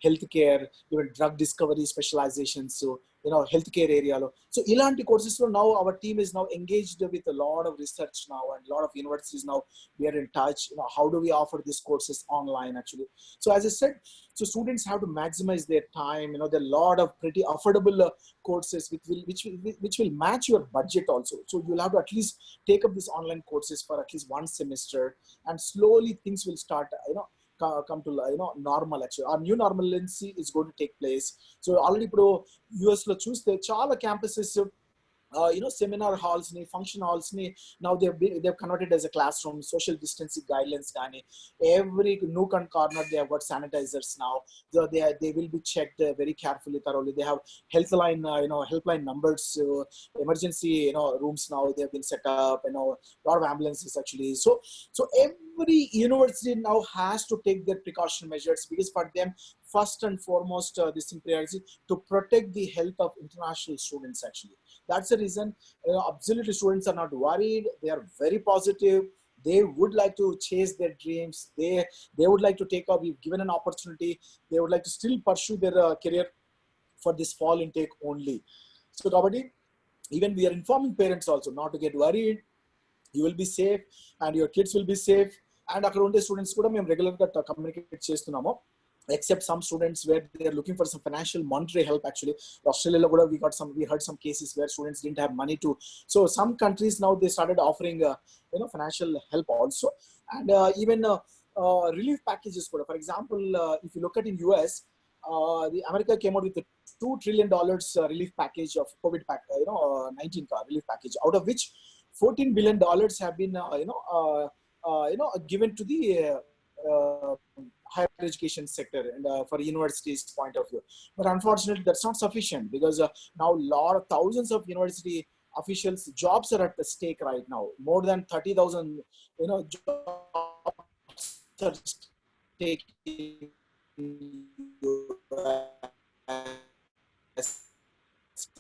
healthcare, even drug discovery specializations, so healthcare area. So ilanti courses, so now our team is now engaged with a lot of research now, and a lot of universities now we are in touch. How do we offer these courses online actually? So as I said, so students have to maximize their time. There are a lot of pretty affordable courses which will match your budget also. So you'll have to at least take up these online courses for at least one semester, and slowly things will start come to normal actually. Our new normalcy is going to take place. So already pro US lo chuste chaala campuses seminar halls ni, function halls ni, now they've converted as a classroom. Social distancing guidelines gani, every nook and corner they have got sanitizers now. So they will be checked very carefully, thoroughly. They have helpline numbers, emergency rooms now they have been set up, a lot of ambulances actually. So every university now has to take their precaution measures, because for them first and foremost this priority to protect the health of international students actually. That's the reason absolutely students are not worried. They are very positive. They would like to chase their dreams. They would like to take up, if given an opportunity, they would like to still pursue their career for this fall intake only. So Kabadi, even we are informing parents also not to get worried. You will be safe and your kids will be safe. And అక్కడ ఉండే students కూడా మేము రెగ్యులర్గా communicate చేస్తున్నాము, except some students where they are looking for some financial monetary help actually. Australia we heard some cases where students didn't have money to, so some countries now they started offering financial help also. And even relief packages. For example, if you look at in US, the America came out with a $2 trillion relief package of COVID-19 relief package, out of which $14 billion have been given to the higher education sector and for universities point of view. But unfortunately that's not sufficient, because now thousands of university officials jobs are at the stake right now. More than 30,000 jobs are stake in US.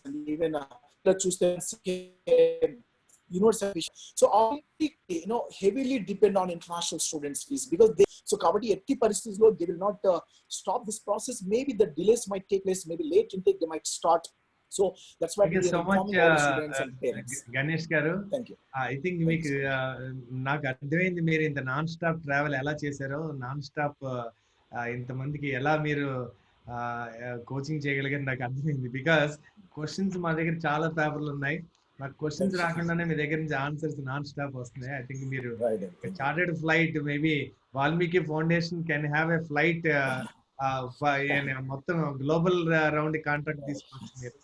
And even choose university. So all heavily depend on international students' fees, because so kabatti etti paristhithis lo they will not stop this process. Maybe the delays might take place, maybe late intake they might start. So that's why we are informing all the students and parents. Ganesh garu, thank you. I think మీకు నాకు అర్థమైంది మీరు ఇంత non stop travel ఎలా చేశారో, non stop ఇంతమందికి ఎలా మీరు కోచింగ్ చేయగలిగారు నాకు అర్థమైంది. బికాస్ క్వశ్చన్స్ మా దగ్గర చాలా పేపర్లు ఉన్నాయి, నాకు క్వశ్చన్స్ రాకుండానే మీ దగ్గర నుంచి ఆన్సర్స్ నాన్ స్టాప్ వస్తున్నాయి. ఐ థింక్ మీరు chartered flight, maybe Valmiki foundation can have a flight మొత్తం గ్లోబల్ రౌండ్ కాంట్రాక్ట్ తీసుకోవచ్చు మీరు.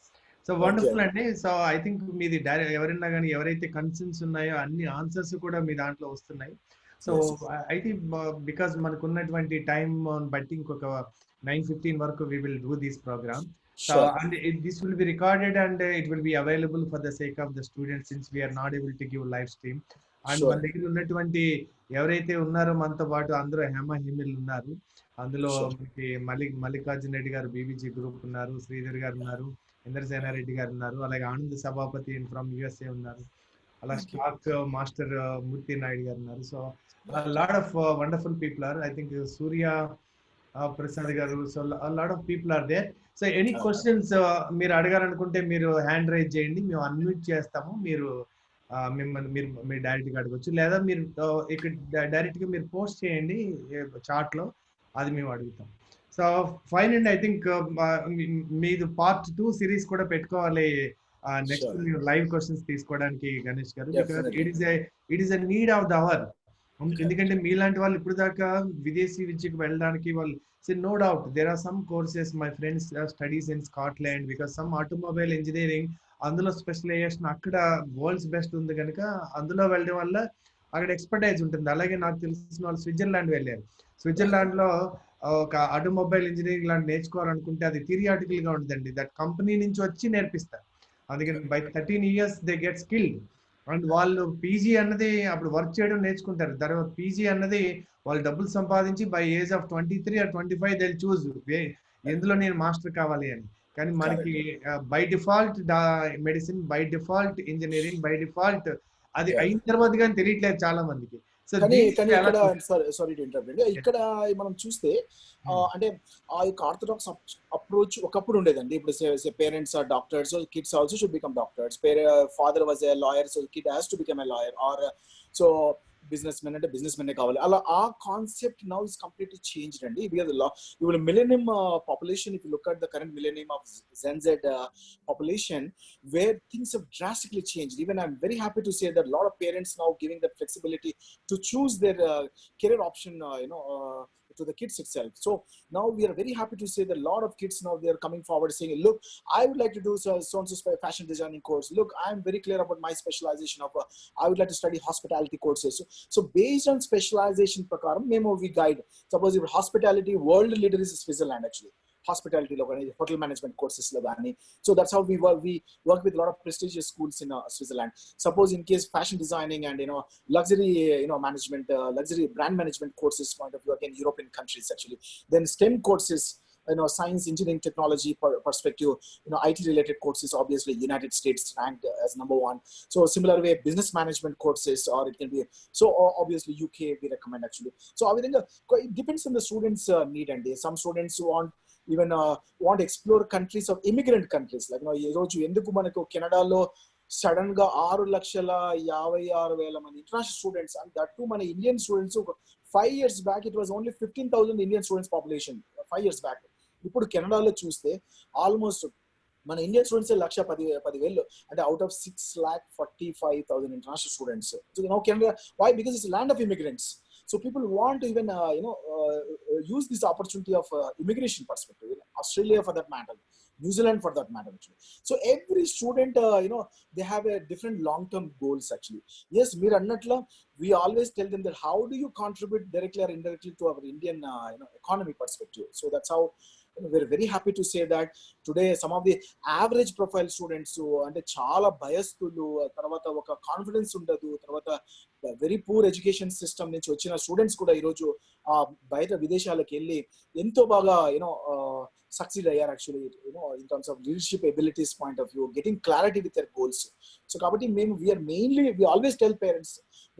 సో వండర్ఫుల్ అండి. సో ఐ థింక్ మీది ఎవరైనా కానీ ఎవరైతే కన్సర్న్స్ ఉన్నాయో అన్ని ఆన్సర్స్ కూడా మీ దాంట్లో వస్తున్నాయి. సో ఐ థింక్ బికాస్ మనకు ఉన్నటువంటి టైం బట్టి ఇంకొక 9:15 వరకు we will do this program. So and this will be recorded and it will be available for the sake of the students, since we are not able to give live stream. And మన దగ్గర ఉన్నటువంటి ఎవరైతే ఉన్నారో మనతో పాటు అందరూ హేమ హేమిలు ఉన్నారు. అందులో Sure. మనకి మల్లికార్జున రెడ్డి గారు బీబీజీ గ్రూప్ ఉన్నారు, శ్రీధర్ గారు ఉన్నారు, ఇంద్రసేనారెడ్డి గారు ఉన్నారు, అలాగే ఆనంద్ సభాపతి ఫ్రమ్ యుఎస్ఏ ఉన్నారు, అలా Thank you. Stock master Murthy Naidu garu ఉన్నారు. So Right. Lot of wonderful people are, I think Surya Prasad garu, so lot of people are there. So any questions మీరు అడగాలనుకుంటే మీరు హ్యాండ్ రైజ్ చేయండి, మేము అన్మ్యూట్ చేస్తాము. మీరు మిమ్మల్ని మీరు డైరెక్ట్ గా అడగొచ్చు, లేదా మీరు ఇక్కడ డైరెక్ట్ గా మీరు పోస్ట్ చేయండి చాట్ లో, అది మేము అడుగుతాం. So fine and I think మీది పార్ట్ 2 సిరీస్ కూడా పెట్టుకోవాలి నెక్స్ట్ Sure. మీరు లైవ్ క్వశ్చన్స్ తీసుకోవడానికి గణేష్ గారు, because Definitely. It is a need of the hour. Right. ఎందుకంటే మీలాంటి వాళ్ళు ఇప్పుడు దాకా విదేశీ విద్యకు వెళ్ళడానికి వాళ్ళు, so no doubt there are some courses my friends studies in Scotland because some automobile engineering, అందులో స్పెషలైజేషన్ అక్కడ వరల్డ్స్ బెస్ట్ ఉంది కనుక అందులో వెళ్ళడం వల్ల అక్కడ ఎక్స్పర్టైజ్ ఉంటుంది. అలాగే నాకు తెలిసిన వాళ్ళు స్విట్జర్లాండ్ వెళ్ళారు. స్విట్జర్లాండ్ లో ఒక ఆటోమొబైల్ ఇంజనీరింగ్ లాంటి నేర్చుకోవాలనుకుంటే అది థియరిటికల్ గా ఉంటుందండి, దట్ కంపెనీ నుంచి వచ్చి నేర్పిస్తారు. అందుకని by 13 years they get skilled. And వాళ్ళు పీజీ అన్నది అప్పుడు వర్క్ చేయడం నేర్చుకుంటారు, తర్వాత పీజీ అన్నది వాళ్ళు డబ్బులు సంపాదించి by age of 23 or 25 they choose ఎందులో నేను మాస్టర్ కావాలి అని. కానీ మనకి by default medicine, by default engineering, by default అది అయిన తర్వాత కానీ తెలియట్లేదు చాలా మందికి. సో కానీ దీనికి ఎలా ఇక్కడ సారీ టు ఇంటరప్ట్ అండి, ఇక్కడ మనం చూస్తే అంటే ఆ యొక్క ఆర్థడాక్స్ అప్రోచ్ ఒకప్పుడు ఉండేదండి. ఇప్పుడు parents are doctors, kids also should become doctors. Father was a lawyer, so kid has to become a lawyer. Or so business men అంటే బిజినెస్ మెన్ కావాలి. అలా ఆ concept now is completely changed అండి. ఇప్పుడు millennium population, if you look at the current millennium of Gen Z population, where things have drastically changed. Even I'm very happy to say that a lot of parents now giving the flexibility to choose their career option, to the kids itself. So now we are very happy to say that a lot of kids now they are coming forward saying, look, I would like to do so and so fashion designing course. Look, I'm very clear about my specialization of I would like to study hospitality courses. So based on specialization prakaram memo we guide. Suppose if hospitality world leader is Switzerland, actually hospitality lo gaani, hotel management courses lo gaani. So that's how we work with a lot of prestigious schools in Switzerland. Suppose in case fashion designing and luxury management, luxury brand management courses point of view, again European countries actually. Then STEM courses, science, engineering, technology perspective, IT related courses, obviously United States ranked as number 1. So similar way business management courses, or it can be, so obviously UK we recommend actually. So I think it depends on the students need, and some students even want to explore countries of immigrant countries, like ఈ రోజు ఎందుకు మనకు కెనడాలో sudden గా 6,56,000 మంది international students, and that to మన Indian students. 5 years back it was only 15,000 Indian students population 5 years back. ఇప్పుడు కెనడాలో చూస్తే ఆల్మోస్ట్ మన ఇండియన్ స్టూడెంట్స్ 1,10,000, అంటే out of 6,45,000 international students. So now Canada, why? Because it's land of immigrants. So people want to even use this opportunity of immigration perspective. Australia for that matter, New Zealand for that matter actually. So every student they have a different long-term goals actually. Yes, meer annatla we always tell them that how do you contribute directly or indirectly to our Indian economy perspective. So that's how we're very happy to say that today some of the average profile students అంటే చాలా భయస్తులు, తర్వాత ఒక confidence ఉండదు, తర్వాత very poor education system నుంచి వచ్చిన students కూడా ఈరోజు బయట విదేశాలకు వెళ్ళి ఎంతో బాగా succeed అయ్యారు actually, in terms of leadership abilities point of view, getting clarity with their goals. So kabatti we always tell parents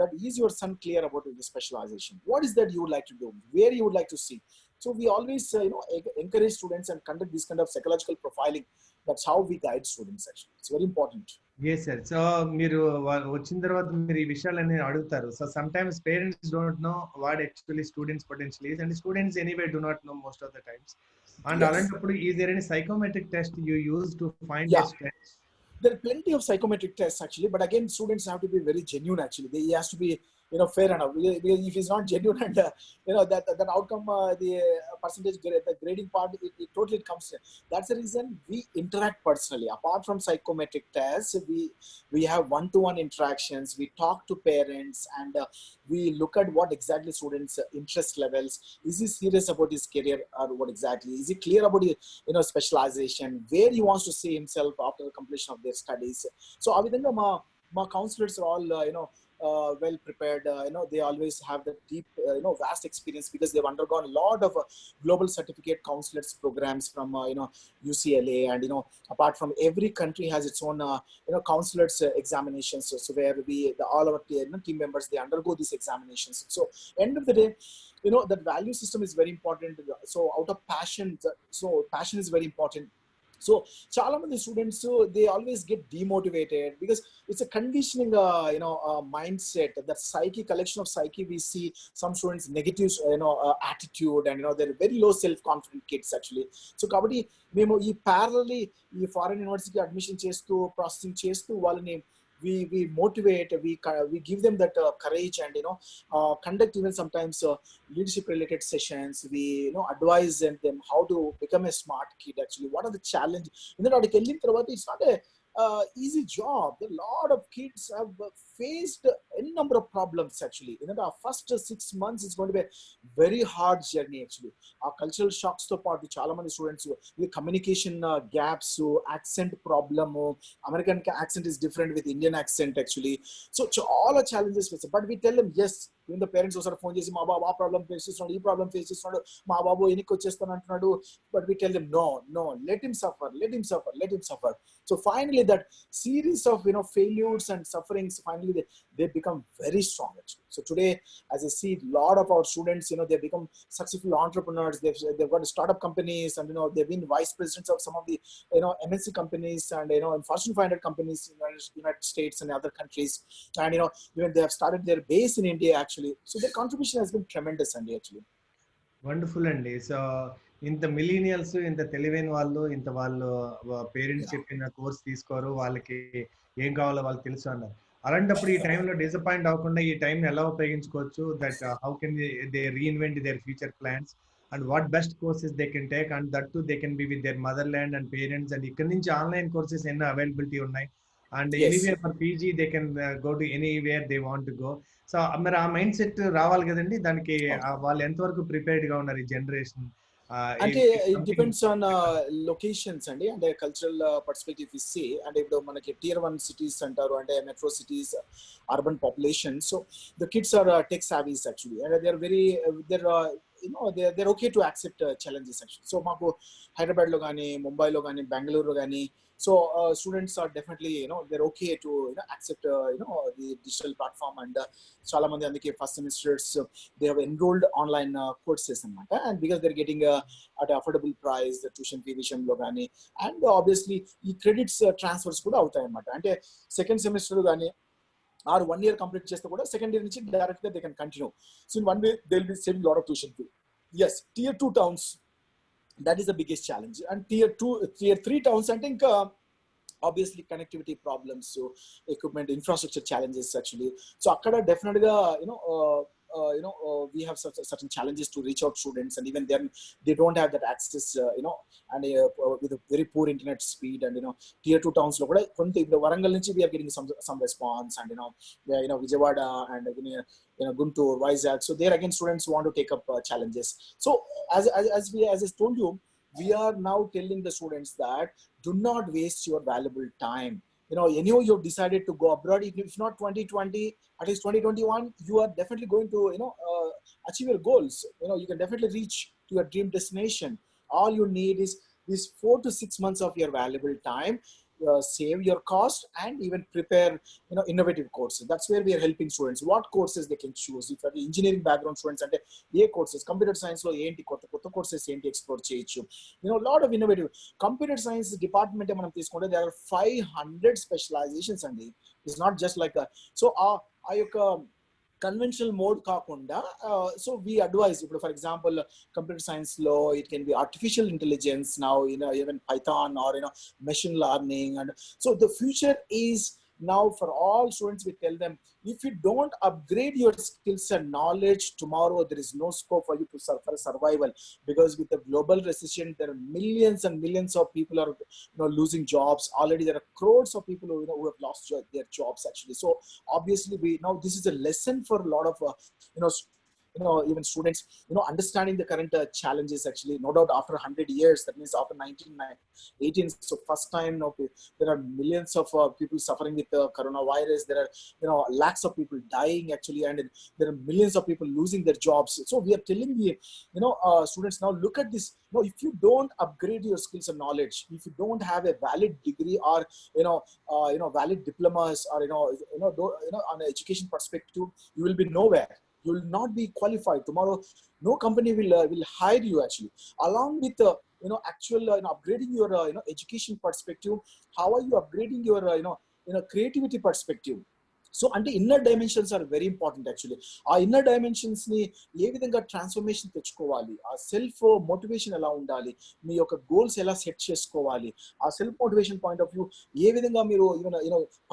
that is your son clear about the specialization, what is that you would like to do, where you would like to see. So we always encourage students and conduct this kind of psychological profiling. That's how we guide students actually. It's very important. Yes sir. So మీరు వచ్చిన తర్వాత మీరు ఈ విషయాలన్నీ అడుగుతారు. So sometimes parents don't know what actually students potential is, and students anyway do not know most of the times. And అలాంటప్పుడు is there any psychometric test you use to find this test? There are plenty of psychometric tests actually, but again students have to be very genuine actually. He has to be fair enough. If he's not genuine and that outcome, the percentage, the grading part, it totally comes in. That's the reason we interact personally. Apart from psychometric tests, we have one-to-one interactions. We talk to parents and we look at what exactly students' interest levels. Is he serious about his career, or what exactly? Is he clear about his specialization? Where he wants to see himself after the completion of their studies? So I think my counselors are all well prepared. They always have the deep, vast experience because they've undergone a lot of global certificate counselors programs from, UCLA, and apart from every country has its own, counselors examinations. So where all our team members, they undergo these examinations. So end of the day, that value system is very important. So out of passion, so passion is very important. So చాలా మంది students, they always get demotivated because it's a conditioning mindset, that psyche, collection of psyche. We see some students negative attitude, and they're very low self confident kids actually. So కాబట్టి మేము ఈ parallelly ఈ foreign university admission చేస్తూ processing చేస్తూ వాళ్ళని we motivate, we give them that courage, and conduct even sometimes leadership related sessions. We advise them how to become a smart kid actually. What are the challenge in that it's not a easy job. A lot of kids have faced any number of problems actually. Our first 6 months is going to be a very hard journey actually. Our cultural shocks to part chala mandi students, the communication gaps, accent problem. American accent is different with Indian accent actually. So all are challenges with it. But we tell them yes. Even the parents also phone chesi ma baba problem faces not, ee problem faces not, ma babu eniki vachestanu antunadu. But we tell them no, let him suffer, let him suffer. So finally that series of failures and sufferings, finally they become very strong actually. So today, as I see a lot of our students, they become successful entrepreneurs. They've got startup companies, and they've been vice presidents of some of the MNC companies, and in Fortune 500 companies in the United States and other countries. And even they have started their base in India actually. So their contribution has been tremendous, Andy, actually. Wonderful అండి. So ఇంత millennials, ఇంత తెలివైన వాళ్ళు, ఇంత వాళ్ళు parents చెప్పిన course తీసుకోరు, వాళ్ళకి ఏం కావాలో వాళ్ళకి తెలుసు అన్నారు. అలాంటప్పుడు ఈ టైంలో డిసప్పాయింట్ అవ్వకుండా ఈ టైంని ఎలా ఉపయోగించుకోవచ్చు, that how can they reinvent their future plans and what best courses they can take, and that to they can be with their mother land and parents. And ఇక్కడ నుంచి ఆన్లైన్ కోర్సెస్ ఎన్నో availability ఉన్నాయి. And anywhere for PG they can go to anywhere they want to go. So మరి ఆ mind set రావాలి కదండి. దానికి వాళ్ళు ఎంతవరకు ప్రిపేర్డ్ గా ఉన్నారు ఈ జనరేషన్? అంటే ఇట్ డిపెండ్స్ ఆన్ లొకేషన్స్ అండి, అంటే కల్చరల్ పర్స్పెక్టివ్ ఇస్తే. అంటే ఇప్పుడు మనకి tier 1 సిటీస్ అంటారు, అంటే metro cities, urban population. So the kids are tech savvies actually, and they are very they're okay to accept challenges actually. So మాకు హైదరాబాద్లో కానీ, ముంబైలో కానీ, బెంగళూరులో కానీ, so students are definitely they're okay to accept the digital platform. And చాలా మంది అందుకే first semesters they have enrolled online courses అన్నమాట. And because they're getting at affordable price, the tuition fee విషయంలో కానీ, and obviously ఈ credits transfers కూడా అవుతాయి అన్నమాట. అంటే సెకండ్ సెమిస్టర్ కానీ ఆర్ 1 year కంప్లీట్ చేస్తే కూడా సెకండ్ ఇయర్ నుంచి డైరెక్ట్ గా they can continue. So in 1 way they will B saving lot of tuition fee. yes, tier 2 towns, that is the biggest challenge. And tier 3 towns, I think obviously connectivity problems, so equipment infrastructure challenges actually. So akkada definitely we have certain challenges to reach out students, and even then they don't have that access, and with a very poor internet speed. And tier 2 towns lo kuda konta ippudu Warangal nunchi we are getting some response, and Vijayawada and Guntur, Vizag. So there again students want to take up challenges. So as I told you, we are now telling the students that do not waste your valuable time. You've decided to go abroad. If not 2020, at least 2021, you are definitely going to achieve your goals. You can definitely reach to your dream destination. All you need is these 4 to 6 months of your valuable time. Save your cost and even prepare innovative courses. That's where we are helping students. What courses they can choose. If you are engineering background students, and courses, computer science lo enti kotta courses enti explore cheyochu. Lot of innovative computer science department manam teeskunte there are 500 specializations, and it's not just like that. So ayuka conventional mode kaakunda, so we advise, for example, computer science law, it can be artificial intelligence now, even Python, or machine learning. And so the future is now for all students. We tell them, if you don't upgrade your skills and knowledge, tomorrow there is no scope for you to for survival, because with the global recession there are millions and millions of people are losing jobs. Already there are crores of people who have lost their jobs actually. So obviously now this is a lesson for a lot of even students, understanding the current challenges actually. No doubt after 100 years, that means after 1918, so first time, there are millions of people suffering with coronavirus. There are, lakhs of people dying actually, and there are millions of people losing their jobs. So we are telling the, students, now look at this. If you don't upgrade your skills and knowledge, if you don't have a valid degree or valid diplomas, or on an education perspective, you will be nowhere. You will not be qualified tomorrow. No company will hire you actually. Along with actual upgrading your education perspective, how are you upgrading your creativity perspective? So అంటే inner dimensions are very important actually. ఆ inner dimensions ని ఏ విధంగా transformation తెచ్చుకోవాలి, ఆ self motivation ఎలా ఉండాలి, మీ యొక్క గోల్స్ ఎలా సెట్ చేసుకోవాలి, ఆ self motivation point of view ఏ విధంగా మీరు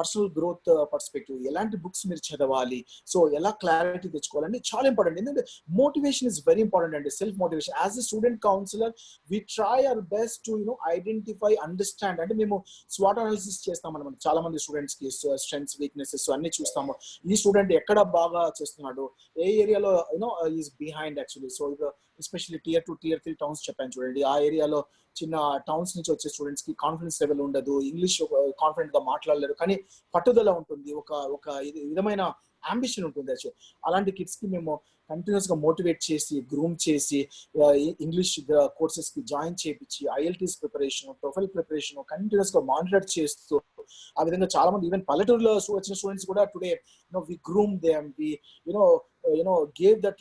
పర్సనల్ గ్రోత్ పర్స్పెక్టివ్ ఎలాంటి బుక్స్ మీరు చదవాలి, సో ఎలా క్లారిటీ తెచ్చుకోవాలంటే చాలా ఇంపార్టెంట్. ఎందుకంటే మోటివేషన్ ఇస్ వెరీ ఇంపార్టెంట్ అండి. Self motivation as a student counsellor we try our best to identify, understand. అంటే మేము స్వాట్ అనాలిసిస్ చేస్తాం అనమాట. చాలా మంది స్టూడెంట్స్ కి స్ట్రెంగ్స్, వీక్నెసెస్ అన్ని చూస్తాము. ఈ స్టూడెంట్ ఎక్కడ బాగా చేస్తున్నాడు, ఏ ఏరియాలో is behind actually. So especially Tier 2 Tier 3 towns చెప్పాను చూడండి. ఆ ఏరియాలో చిన్న టౌన్స్ నుంచి వచ్చే స్టూడెంట్స్ కి కాన్ఫిడెన్స్ లెవెల్ ఉండదు, ఇంగ్లీష్ కాన్ఫిడెంట్ గా మాట్లాడలేరు, కానీ పట్టుదల ఉంటుంది, ఒక విధమైన అంబిషన్ ఉంటుంది యాక్చువల్. అలాంటి కిడ్స్ కి మేము కంటిన్యూస్ గా మోటివేట్ చేసి, గ్రూమ్ చేసి, ఇంగ్లీష్ కోర్సెస్ కి జాయిన్ చేయించి, IELTS preparation, profile preparation continuous గా మానిటర్ చేస్తూ, ఆ విధంగా చాలా మంది ఈవెన్ పల్లెటూరులో వచ్చిన స్టూడెంట్స్ కూడా today we groom them, we gave that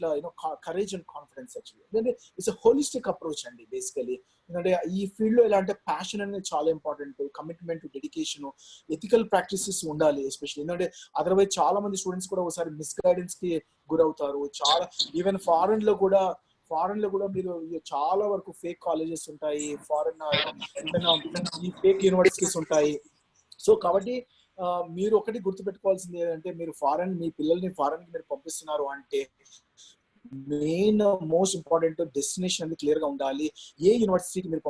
courage and confidence actually. ఎందుకంటే ఇట్స్ a holistic approach అండి బేసికలీ. ఎందుకంటే ఈ ఫీల్డ్ లో ఎలా అంటే ప్యాషన్ అనేది చాలా important, commitment, dedication, ethical practices ఉండాలి ఎస్పెషల్లీ. ఎందుకంటే అదర్వైజ్ చాలా మంది స్టూడెంట్స్ కూడా ఒకసారి మిస్గైడెన్స్ కి గురవుతారు. చాలా ఈవెన్ ఫారెన్ లో కూడా మీరు చాలా వరకు ఫేక్ కాలేజెస్ ఉంటాయి, ఫారెన్ ఈవెన్ ఈ ఫేక్ యూనివర్సిటీస్ ఉంటాయి. సో కాబట్టి మీరు ఒకటి గుర్తుపెట్టుకోవాల్సింది ఏంటంటే, మీరు మీ పిల్లల్ని ఫారెన్ కి మీరు పంపిస్తున్నారు అంటే మెయిన్ మోస్ట్ ఇంపార్టెంట్ డెస్టినేషన్ అనేది క్లియర్ గా ఉండాలి. ఏ యూనివర్సిటీకి మీరు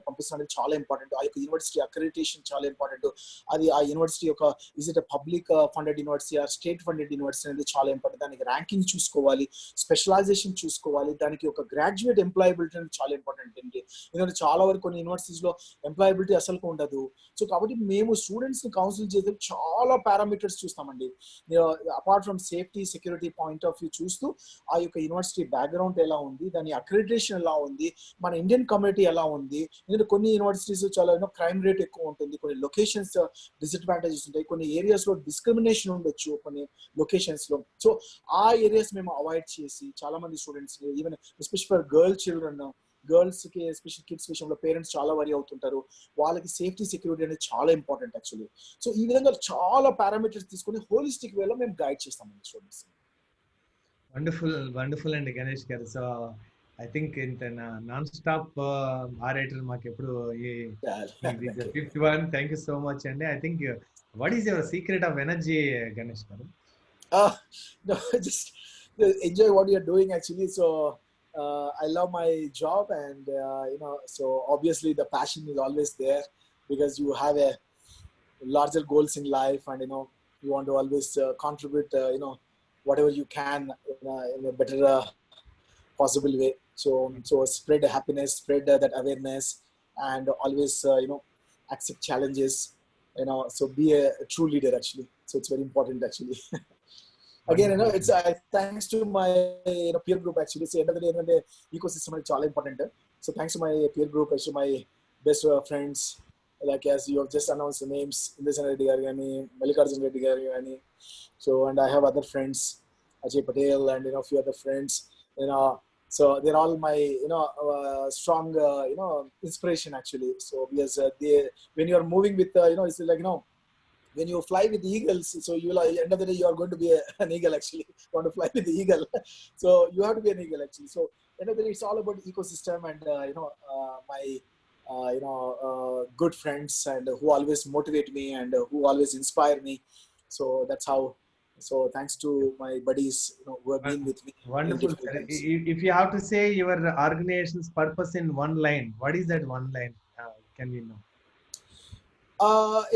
పంపిస్తున్నది చాలా ఇంపార్టెంట్. ఆ యొక్క యూనివర్సిటీ అక్రెడిటేషన్ చాలా ఇంపార్టెంట్. అది ఆ యూనివర్సిటీ యొక్క is it public funded university or state funded university అనేది చాలా ఇంపార్టెంట్. దానికి ర్యాంకింగ్ చూసుకోవాలి, స్పెషలైజేషన్ చూసుకోవాలి, దానికి ఒక గ్రాడ్యుయేట్ ఎంప్లాయబిలిటీ అనేది చాలా ఇంపార్టెంట్ అండి. ఎందుకంటే చాలా వరకు కొన్ని యూనివర్సిటీస్ లో ఎంప్లాయబిలిటీ అసలు ఉండదు. సో కాబట్టి మేము స్టూడెంట్స్ ని కౌన్సిల్ చేసే చాలా పారామీటర్స్ చూస్తామండి. Apart from safety, security point of view చూస్తూ, ఆ యొక్క యూనివర్సిటీ బ్యాక్గ్రౌండ్ ఎలా ఉంది, దాని అక్రెడిటేషన్ ఎలా ఉంది, మన ఇండియన్ కమ్యూనిటీ ఎలా ఉంది. ఎందుకంటే కొన్ని యూనివర్సిటీస్ చాలా క్రైమ్ రేట్ ఎక్కువ ఉంటుంది, కొన్ని లొకేషన్స్ డిసడ్వాంటేజెస్ ఉంటాయి, కొన్ని ఏరియాస్ లో డిస్క్రిమినేషన్ ఉండొచ్చు కొన్ని లొకేషన్స్ లో. సో ఆ ఏరియాస్ మేము అవాయిడ్ చేసి, చాలా మంది students even special for girls కి ఎస్పెషల్ కిడ్స్ విషయంలో పేరెంట్స్ చాలా వరీ అవుతుంటారు. వాళ్ళకి సేఫ్టీ, సెక్యూరిటీ అనేది చాలా ఇంపార్టెంట్ యాక్చువల్లీ. సో ఈ విధంగా చాలా పారామీటర్స్ తీసుకొని హోలిస్టిక్ వేలో మేము గైడ్ చేస్తామండి స్టూడెంట్స్. వండర్ఫుల్ అండి గణేష్ గారు. సో ఐ థింక్ ఇంత నాన్ స్టాప్ ఆరేటర్ మాకు ఎప్పుడు fifth one. Thank you so much అండి. I think what is your secret of energy Ganesh గారు? No, just enjoy what you're doing actually. So I love my job, and so obviously the passion is always there because you have a larger goals in life, and you want to always contribute whatever you can in a better possible way. So spread happiness, spread that awareness, and always accept challenges. So be a true leader actually. So it's very important actually. Again, it's thanks to my peer group actually. So end of the day, the ecosystem is చాలా important. So thanks to my peer group, actually my best friends, like as you have just announced the names, Indesan Reddy garu gaani, Mallikarjun Reddy garu gaani. So and I have other friends, Ajay Patel, and few other friends. So they're all my strong inspiration actually. So because when you are moving with it's like when you fly with the eagles, so you will end of the day you are going to be an eagle actually. You want to fly with the eagle, so you have to be an eagle actually. So end of the day it's all about ecosystem, and my good friends, and who always motivate me, and who always inspire me. So that's how. So thanks to my buddies who have been with me. Wonderful. If you have to say your organization's purpose in one line, what is that one line? Can we know?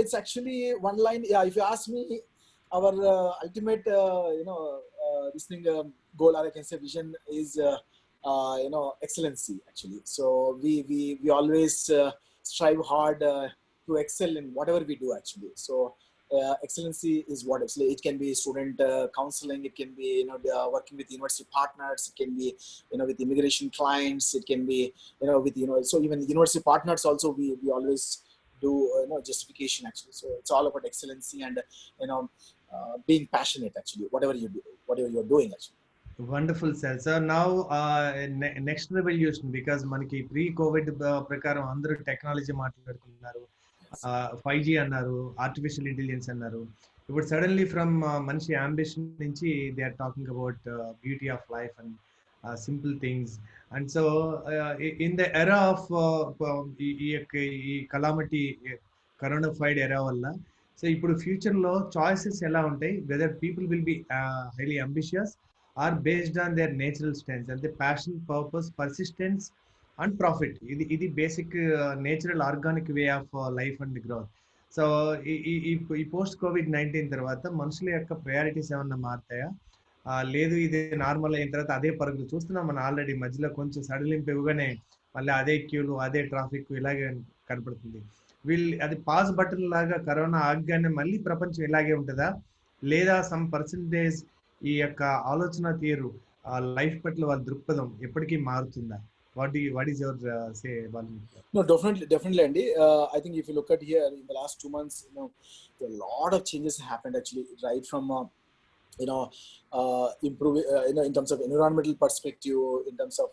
It's actually one line. Yeah, if you ask me, our ultimate this thing goal, or I can say vision, is excellency actually. So we always strive hard to excel in whatever we do actually. So excellency is what actually it can be student counseling, it can be working with university partners, it can be with immigration clients, it can be with so even university partners also we always do justification actually. So it's all about excellency and being passionate actually, whatever you do, whatever you're doing actually. Wonderful sir. So now next revolution, because మనకి pre Covid ప్రకారం అందరూ technology మాట్లాడుతున్నారు, 5G అన్నారు, artificial intelligence అన్నారు. ఇప్పుడు suddenly from మనిషి ambition నుంచి they are talking about beauty of life and simple things. And so in the era of ఈ యొక్క ఈ కలామిటీ కరోనాఫైడ్ ఎరా వల్ల, సో ఇప్పుడు ఫ్యూచర్లో చాయిసెస్ ఎలా ఉంటాయి, whether people will be highly ambitious or based on their natural strengths, అంటే passion, purpose, persistence and profit. ఇది basic natural organic way of life and growth. So ఈ పోస్ట్ కోవిడ్-19 తర్వాత మనుషుల యొక్క ప్రయారిటీస్ ఏమన్నా మారుతాయా? లేదు, ఇది నార్మల్ అయిన తర్వాత అదే పరుగులు చూస్తున్నాం మనం ఆల్రెడీ. మధ్యలో కొంచెం సడలింపు ఇవ్వగానే మళ్ళీ అదే క్యూలు, అదే ట్రాఫిక్ ఇలాగే కనపడుతుంది. అది పాస్ బటన్ లాగా కరోనా ఆగ్గానే మళ్ళీ ప్రపంచం ఇలాగే ఉంటుందా, లేదా సమ్ పర్సంటేజ్ ఈ యొక్క ఆలోచన తీరు, లైఫ్ పట్ల వాళ్ళ దృక్పథం ఎప్పటికీ మారుతుందా? What is your say Valmiki? No, definitely, Andy. I think if you look at here in the last 2 months, a lot of changes happened actually, right from improve in terms of environmental perspective, in terms of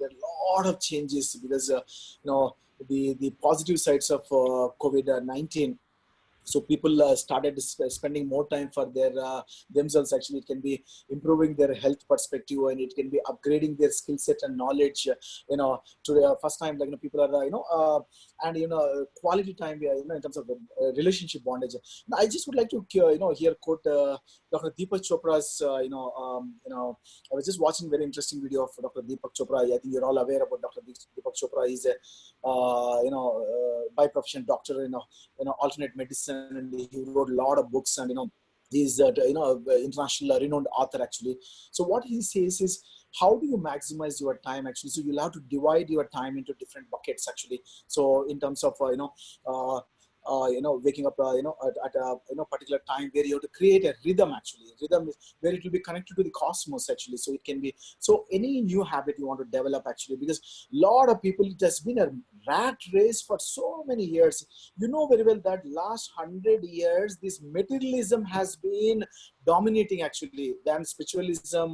there are a lot of changes because the positive sides of COVID-19. So people started spending more time for their themselves actually. It can be improving their health perspective, and it can be upgrading their skill set and knowledge to the first time, like people are and quality time in terms of relationship bondage. Now, I just would like to here quote Dr. Deepak Chopra's I was just watching very interesting video of Dr. Deepak Chopra. I think you're all aware about Dr. Deepak Chopra. He's a by profession doctor alternate medicine, and he wrote a lot of books, and he's international renowned author actually. So what he says is, how do you maximize your time actually? So you'll have to divide your time into different buckets actually. So in terms of waking up at a particular time, where you have to create a rhythm actually. Rhythm is where it will be connected to the cosmos actually. So it can be, so any new habit you want to develop actually, because a lot of people, it has been a rat race for so many years. You know very well that last 100 years this materialism has been dominating actually than spiritualism,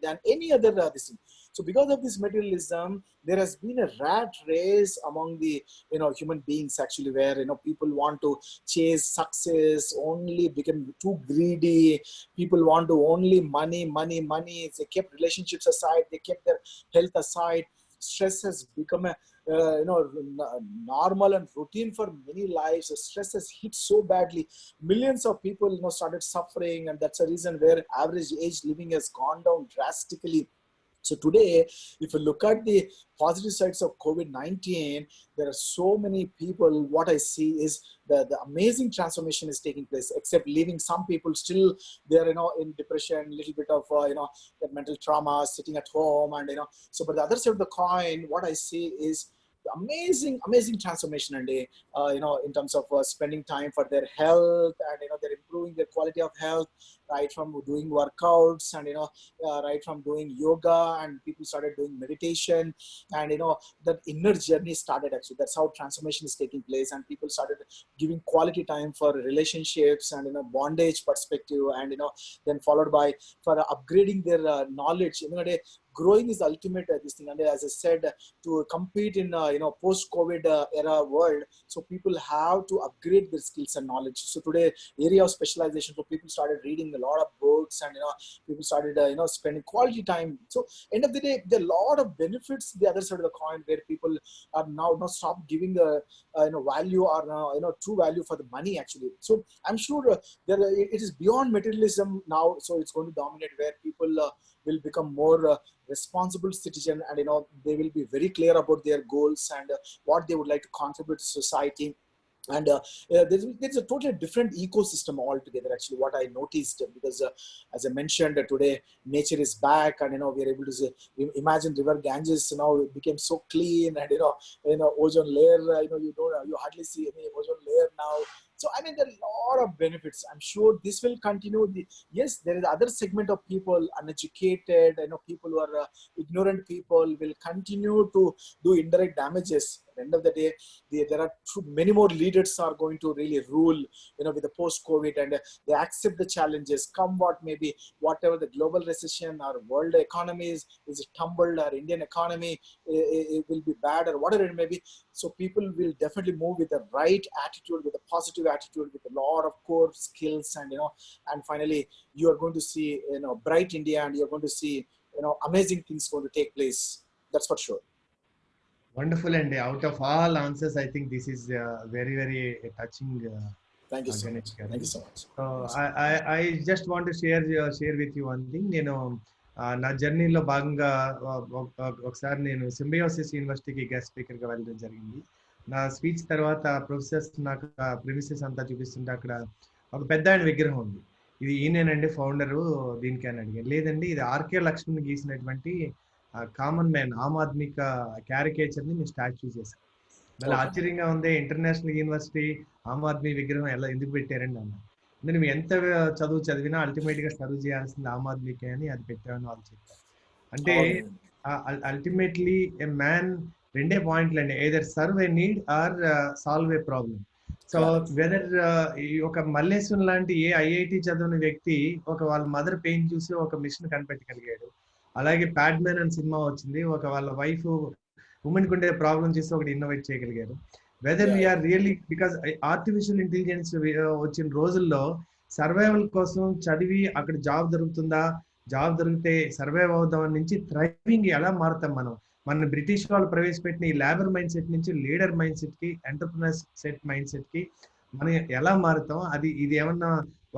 than any other this thing. So because of this materialism, there has been a rat race among the human beings actually, where people want to chase success, only become too greedy. People want to only money. They kept relationships aside, they kept their health aside. Stress has become a normal and routine for many lives. Stress has hit so badly. Millions of people started suffering, and that's a reason where average age living has gone down drastically. So today, if you look at the positive sides of COVID-19, there are so many people. What I see is the amazing transformation is taking place, except leaving some people still they're in depression, little bit of that mental trauma, sitting at home, and so. But the other side of the coin, what I see is amazing transformation, and in terms of spending time for their health, and they're improving their quality of health, right from doing workouts, and right from doing yoga, and people started doing meditation, and that inner journey started actually. That's how transformation is taking place, and people started giving quality time for relationships and bondage perspective, and then followed by for upgrading their knowledge. Growing is the ultimate this thing, and as I said, to compete in post-COVID era world, so people have to upgrade their skills and knowledge. So today, area of specialization, so people started reading a lot of books, and people started spending quality time. So end of the day, there are a lot of benefits the other side of the coin, where people are now not stop giving value or true value for the money actually. So I'm sure it is beyond materialism now. So it's going to dominate, where people will become more responsible citizen, and they will be very clear about their goals and what they would like to contribute to society. And there's a totally different ecosystem altogether, actually, what I noticed, because as I mentioned, today nature is back, and we are able to say, imagine river Ganges now it became so clean, and ozone layer, you hardly see any ozone layer now. So I mean, there are a lot of benefits. I'm sure this will continue. Yes, there is other segment of people, uneducated, people who are ignorant people, will continue to do indirect damages. At the end of the day, there are many more leaders are going to really rule, with the post-COVID, and they accept the challenges, come what may be, whatever the global recession or world economy is tumbled, or Indian economy it will be bad, or whatever it may be. So people will definitely move with the right attitude, with a positive attitude, with a lot of core skills, and finally you are going to see, bright India, and you're going to see, amazing things going to take place. That's for sure. Wonderful, and out of all answers, I think this is very, very touching. Thank you so Ganesh much. garu. Thank you so much. So Thank you so much. I just want to share with you one thing. నా జర్నీలో భాగంగా ఒకసారి నేను symbiosis యూనివర్సిటీకి guest స్పీకర్గా వెళ్ళడం జరిగింది. నా స్పీచ్ తర్వాత ప్రొఫెసర్స్ నాకు ప్రిమిసెస్ అంతా చూపిస్తుంటే అక్కడ ఒక పెద్ద ఆయన విగ్రహం ఉంది. ఇది ఈయనేనండి ఫౌండరు దీనికి అని అడిగాను. లేదండి, ఇది RK Laxman గీసినటువంటి common man Aam Aadmi క్యారికేచర్ని మేము స్టాచ్యూ చేశాం. మళ్ళీ Okay. ఆశ్చర్యంగా ఉంది, ఇంటర్నేషనల్ యూనివర్సిటీ ఆమ్ ఆద్మీ విగ్రహం ఎలా ఎందుకు పెట్టారండి అన్న. నువ్వు ఎంత చదువు చదివినా అల్టిమేట్ గా సర్వ్ చేయాల్సింది ఆమ్ ఆద్మీకే అని అది పెట్టామని వాళ్ళు చెప్పారు. అంటే అవునండి. అల్టిమేట్లీ ఏ మ్యాన్ రెండే పాయింట్లు అండి, either serve a need or solve a problem. So Correct. Whether ఈ ఒక మల్లేశ్వరం లాంటి ఏ ఐఐటి చదివిన వ్యక్తి వాళ్ళ మదర్ పెయిన్ చూసి ఒక మిషన్ కనిపెట్టగలిగాడు. అలాగే ప్యాడ్మ్యాన్ అని సినిమా వచ్చింది, వాళ్ళ వైఫ్ ఉమెన్ కుండే ప్రాబ్లం చేసి ఒకటి ఇన్నోవేట్ చేయగలిగారు. Whether Yeah, we are really, because artificial intelligence వచ్చిన రోజుల్లో సర్వైవల్ కోసం చదివి అక్కడ జాబ్ దొరుకుతుందా, జాబ్ దొరికితే సర్వైవ్ అవుదాం నుంచి థ్రైవింగ్ ఎలా మారుతాం మనం. మన బ్రిటిష్ వాళ్ళు ప్రవేశపెట్టిన ఈ లేబర్ మైండ్ సెట్ నుంచి లీడర్ మైండ్ సెట్ కి, ఎంటర్ప్రినర్ సెట్ మైండ్ సెట్ కి మనం ఎలా మారుతాం, ఇది ఏమన్నా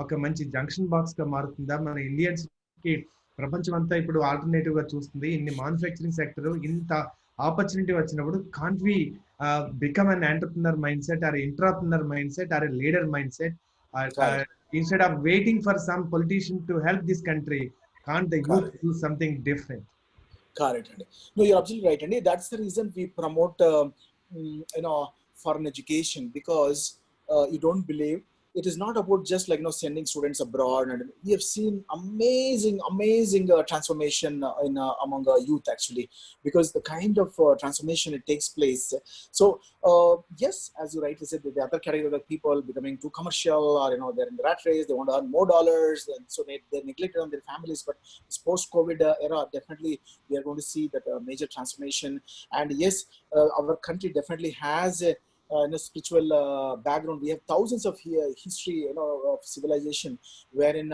ఒక మంచి జంక్షన్ బాక్స్ గా మారుతుందా? మన ఇండియన్స్ కి ప్రపంచం అంతా ఇప్పుడు ఆల్టర్నేటివ్ గా చూస్తుంది. ఇన్ని మ్యానుఫ్యాక్చరింగ్ సెక్టర్ ఇంత ఆపర్చునిటీ వచ్చినప్పుడు can't we become an entrepreneur mindset or intrapreneur mindset or a leader mindset, correct. instead of waiting for some politician to help this country, can't the youth Correct. do something different? Correct. No, you're absolutely right, and that's the reason we promote, foreign education, because you don't believe it is not about just like sending students abroad, and we have seen amazing transformation in among youth, actually, because the kind of transformation it takes place. So yes, as you rightly said, the other category of people becoming too commercial, or they're in the rat race, they want to earn more dollars, and so they're neglected on their families. But this post-COVID era, definitely we are going to see that major transformation. And yes, our country definitely has spiritual background. We have thousands of history, of civilization, wherein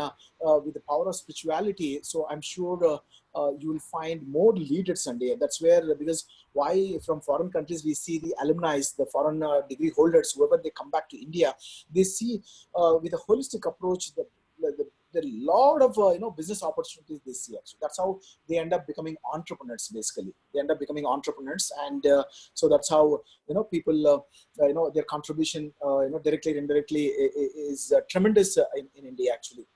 with the power of spirituality. So I'm sure you will find more leaders someday. That's where, because why from foreign countries we see the alumni, the foreign degree holders, whoever they come back to India, they see with a holistic approach the lot of business opportunities they see. So that's how they end up becoming entrepreneurs. Basically, they end up becoming entrepreneurs, and so that's how people their contribution directly and indirectly is tremendous in India, actually.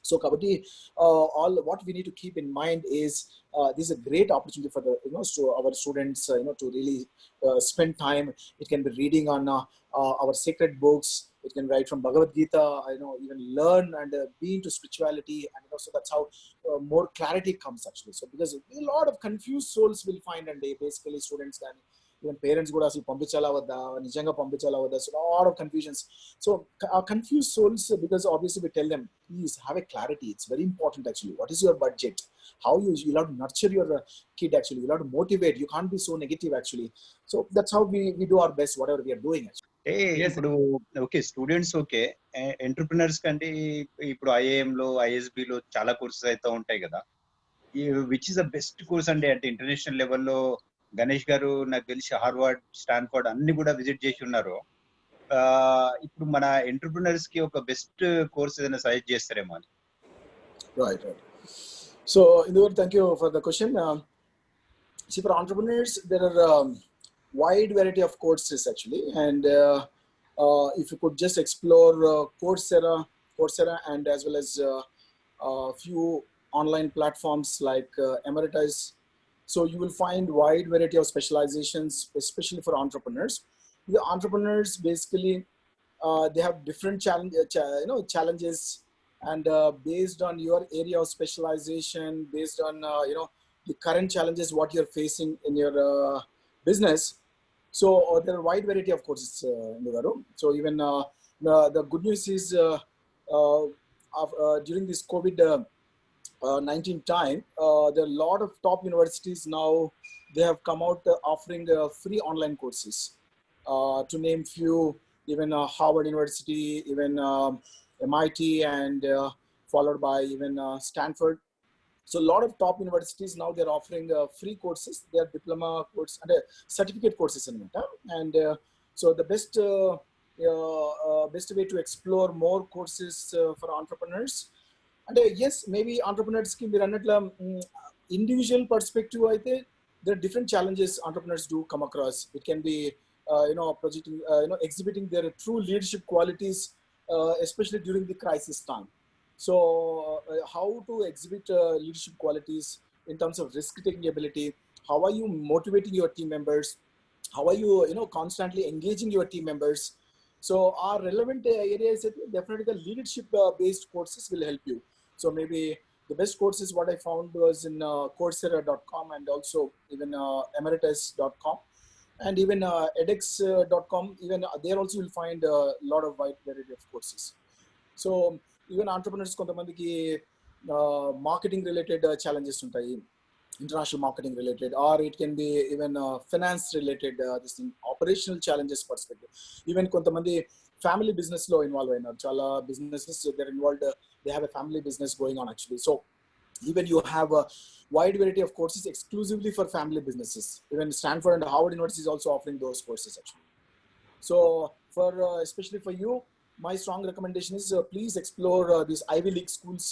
So Kabaddi, all what we need to keep in mind is this is a great opportunity for the so our students to really spend time. It can be reading on our sacred books. It can write from Bhagavad Gita. Even learn and be into spirituality, and so that's how more clarity comes, actually. So because a lot of confused souls will find, and they basically students can. Even parents కూడా అసలు పంపించాలా వద్దా, నిజంగా పంపించాలా వద్దా, so lot of confusions. So confused souls, because obviously we tell them, please have a clarity. It's very important, actually. What is your budget? How you have to nurture your kid, actually. You have to motivate. You can't be so negative, actually. So that's how we do our best, whatever we are doing, actually. Yes. ఇప్పుడు okay students okay, entrepreneurs కంటే ఇప్పుడు ఐఏఎంలో ఐఎస్బిలో చాలా courses అయితే ఉంటాయి కదా, which is the best course అంటే international లెవెల్లో గణేష్ గారు నాకు తెలిసి హార్వర్డ్, స్టాన్ఫోర్డ్ అన్ని కూడా విజిట్ చేసి ఉన్నారు. ఇప్పుడు మన ఎంటర్ప్రినర్స్ కి ఒక బెస్ట్ కోర్స్ ఏదైనా సజెస్ట్ చేస్తారేమో అని. Right. So Indore, thank you for the question. See, for entrepreneurs there are wide variety of courses, actually, and if you could just explore Coursera, and as well as a few online platforms like Emeritus. So you will find wide variety of specializations, especially for entrepreneurs. The entrepreneurs basically they have different challenges, and based on your area of specialization, based on the current challenges what you're facing in your business. So there are a wide variety of courses in the room. So even the good news is during this COVID-19 time, there are a lot of top universities now. They have come out offering free online courses. To name few, even Harvard University, even MIT, and followed by even Stanford. So a lot of top universities now, they're offering free courses. They are diploma course and certificate courses in it. And so the best way to explore more courses for entrepreneurs. And yes, maybe entrepreneurs can be run at individual perspective. I think there are different challenges entrepreneurs do come across. It can be projecting, exhibiting their true leadership qualities, especially during the crisis time. So how to exhibit leadership qualities in terms of risk-taking ability? How are you motivating your team members? How are you, constantly engaging your team members? So our relevant areas, definitely the leadership-based courses will help you. So maybe the best courses what I found was in Coursera.com, and also even Emeritus.com, and even edX.com. Even there also you'll find a lot of wide variety of courses. So even entrepreneurs కొంతమందికి marketing related challenges ఉంటాయి, international marketing related, or it can be even finance related, this thing, operational challenges perspective. Even కొంతమంది family business లో involve అయినారు. చాలా businesses they're involved, they have a family business going on actually. So even you have a wide variety of courses exclusively for family businesses. Even Stanford and Harvard University is also offering those courses actually. So for especially for you, my strong recommendation is please explore these Ivy League schools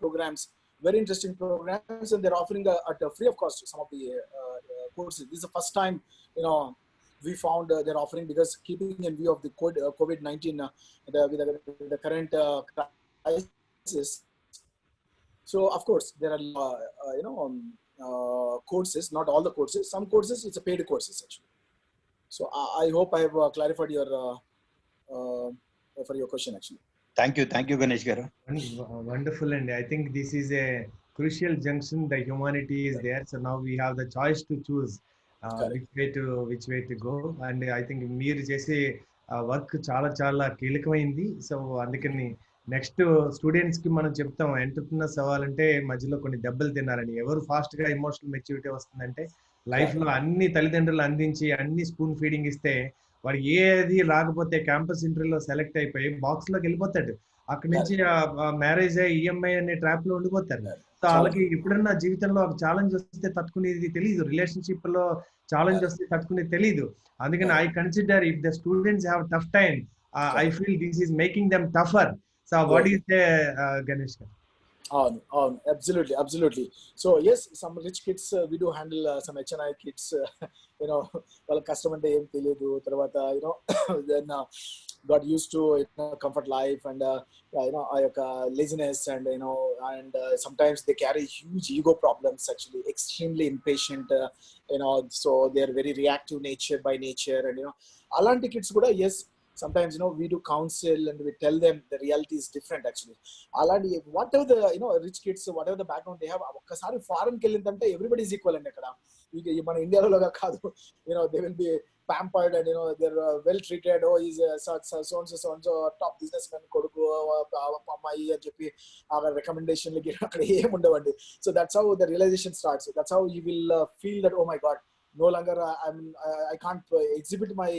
programs. Very interesting programs, and they're offering at a free of cost some of the courses. This is the first time we found they're offering, because keeping in view of the COVID-19, the current crisis. So of course there are courses, not all the courses. Some courses it's a paid courses actually. So I hope I have clarified your for your question actually. Thank you, Ganesh garu. Wonderful, and I think this is a crucial junction. The humanity is there, so now we have the choice to choose which way to go. And I think మీరు చేసే work చాలా చాలా కీలకమైంది. So అందుకని next students కి మనం చెప్తాం, entrepreneurs అవ్వాలంటే మధ్యలో కొన్ని దెబ్బలు తినాలని. ఎవరు ఫాస్ట్ గా ఎమోషనల్ మెచ్యూరిటీ వస్తుందంటే లైఫ్ లో అన్ని తల్లిదండ్రులు అందించి అన్ని స్పూన్ ఫీడింగ్ ఇస్తే వాడు ఏది రాకపోతే క్యాంపస్ ఇంటర్వ్యూలో సెలెక్ట్ అయిపోయి బాక్స్ లోకి వెళ్ళిపోతాడు. అక్కడి నుంచి మ్యారేజ్ ఈఎంఐ అనే ట్రాప్ లో ఉండిపోతారు. సో వాళ్ళకి ఎప్పుడన్నా జీవితంలో ఒక ఛాలెంజ్ వస్తే తట్టుకునేది తెలియదు, రిలేషన్షిప్ లో ఛాలెంజ్ వస్తే తట్టుకునేది తెలియదు. అందుకని I consider if the students have tough time, I feel this is making them టఫర్. So what is they Ganesh గారు? Absolutely. So yes, some rich kids we do handle some HNI kids, వాళ్ళ కష్టం అంటే ఏం తెలియదు. తర్వాత then got used to comfort life, and ఆ యొక్క laziness, and and sometimes they carry huge ego problems actually, extremely impatient, so they are very reactive nature by nature, and అలాంటి kids కూడా yes, sometimes we do counsel and we tell them the reality is different actually. Already whatever the rich kids, whatever the background they have, ఒక్కసారి foreign కి వెళ్ళిందంటే everybody is equal అండి అక్కడ. మన ఇండియాలో లాగా కాదు. they will be pampered, and they're well treated. Oh, he's so and so top businessman కొడుకు అమ్మాయి అని చెప్పి ఆ recommendation లకి అక్కడ ఏం ఉండవండి. So that's how the realization starts. That's how you will feel that oh my god, no longer I can't exhibit my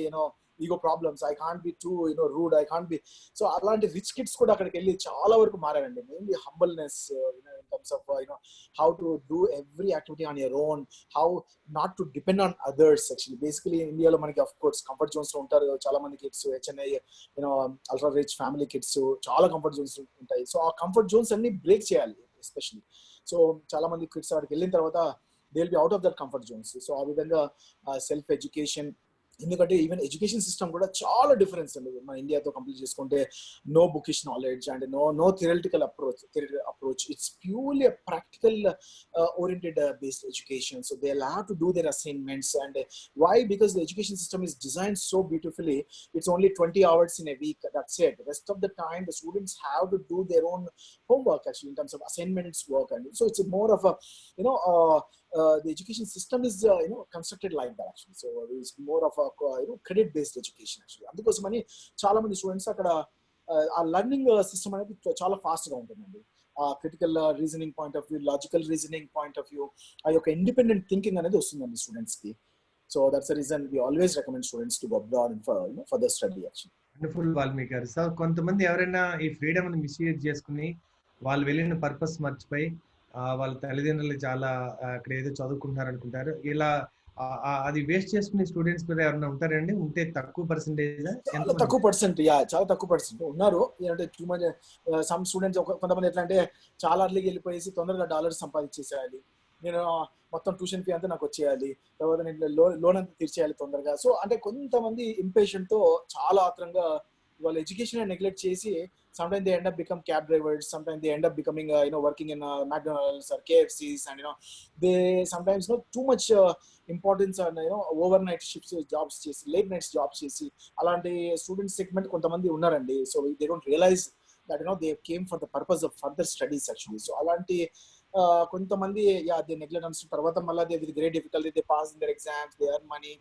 ego problems, I can't be too rude, I can't be. So అలాంటి rich kids కూడా అక్కడికి వెళ్ళి చాలా వరకు మారారండి. Mainly humbleness in terms of how to do every activity on your own, how not to depend on others actually. Basically ఇండియాలో మనకి of course comfort Jones లో ఉంటారు చాలా మంది kids, HNI ultra rich family kids, చాలా comfort zones ఉంటాయి. So ఆ comfort zones అన్ని బ్రేక్ చేయాలి ఎస్పెషల్లీ. సో చాలా మంది కిడ్స్ అక్కడికి వెళ్ళిన తర్వాత they will be out of that comfort zones. So ఆ విధంగా సెల్ఫ్ ఎడ్యుకేషన్, ఎందుకంటే ఈవెన్ ఎడ్యుకేషన్ సిస్టమ్ కూడా చాలా డిఫరెన్స్ అండి మన ఇండియాతో కంప్లీట్ చేసుకుంటే. No bookish knowledge and no theoretical approach. It's purely practical oriented based education. So they'll have to do their assignments. And why? Because the education system is designed so beautifully. It's only 20 hours in a week, that's it. The rest of the time the students have to do their own homework actually in terms of assignments work. And so it's more of a the education system is constructed like that actually. So it's more of a credit based education actually. అందుకోసమని చాలా మంది students అక్కడ ఆ learning system అనేది చాలా fast గా ఉంటుందండి. Critical reasoning point of view, logical reasoning point of view, ఆ యొక్క ఇండిపెండెంట్ థింకింగ్ అనేది వస్తుందండి స్టూడెంట్స్ కి. So that's the reason we always recommend students to go abroad for the study actually. Wonderful Valmiki గారు. సో కొంతమంది ఎవరైనా ఈ ఫ్రీడమ్ ని మిస్యూజ్ చేసుకుని వాళ్ళు వెళ్ళిన పర్పస్ మర్చిపోయి వాళ్ళ తల్లిదండ్రులు చాలా అక్కడ ఏదో చదువుకుంటున్నారు అనుకుంటారు. ఇలా అది వేస్ట్ చేసుకునే స్టూడెంట్స్ కూడా ఎవరైనా ఉంటారండి? ఉంటే తక్కువ పర్సెంటేజ్? చాలా తక్కువ పర్సెంట్, చాలా తక్కువ పర్సెంట్ ఉన్నారు. ఏంటంటే టూ మచ్ సమ్ స్టూడెంట్స్ కొంతమంది ఎట్లా అంటే చాలా అర్లీకి వెళ్ళిపోయేసి తొందరగా డాలర్స్ సంపాదించేసేయాలి, నేను మొత్తం ట్యూషన్ ఫీ అంతా నాకు వచ్చేయాలి, తర్వాత నేను లోన్ అంతా తీర్చేయాలి తొందరగా. సో అంటే కొంతమంది ఇంపేషెంట్ తో చాలా ఆత్రంగా వాళ్ళ ఎడ్యుకేషన్ నెగ్లెక్ట్ చేసి sometimes they end up become cab drivers, sometimes they end up becoming working in McDonald's or KFCs, and they sometimes too much importance on overnight shifts jobs chesi, late nights jobs chesi, alanti student segment kontamandi unnarandi. So they don't realize that they came for the purpose of further studies actually. So alanti kontamandi they neglect and tarvata malla they with great difficulty they pass in their exams, they earn money.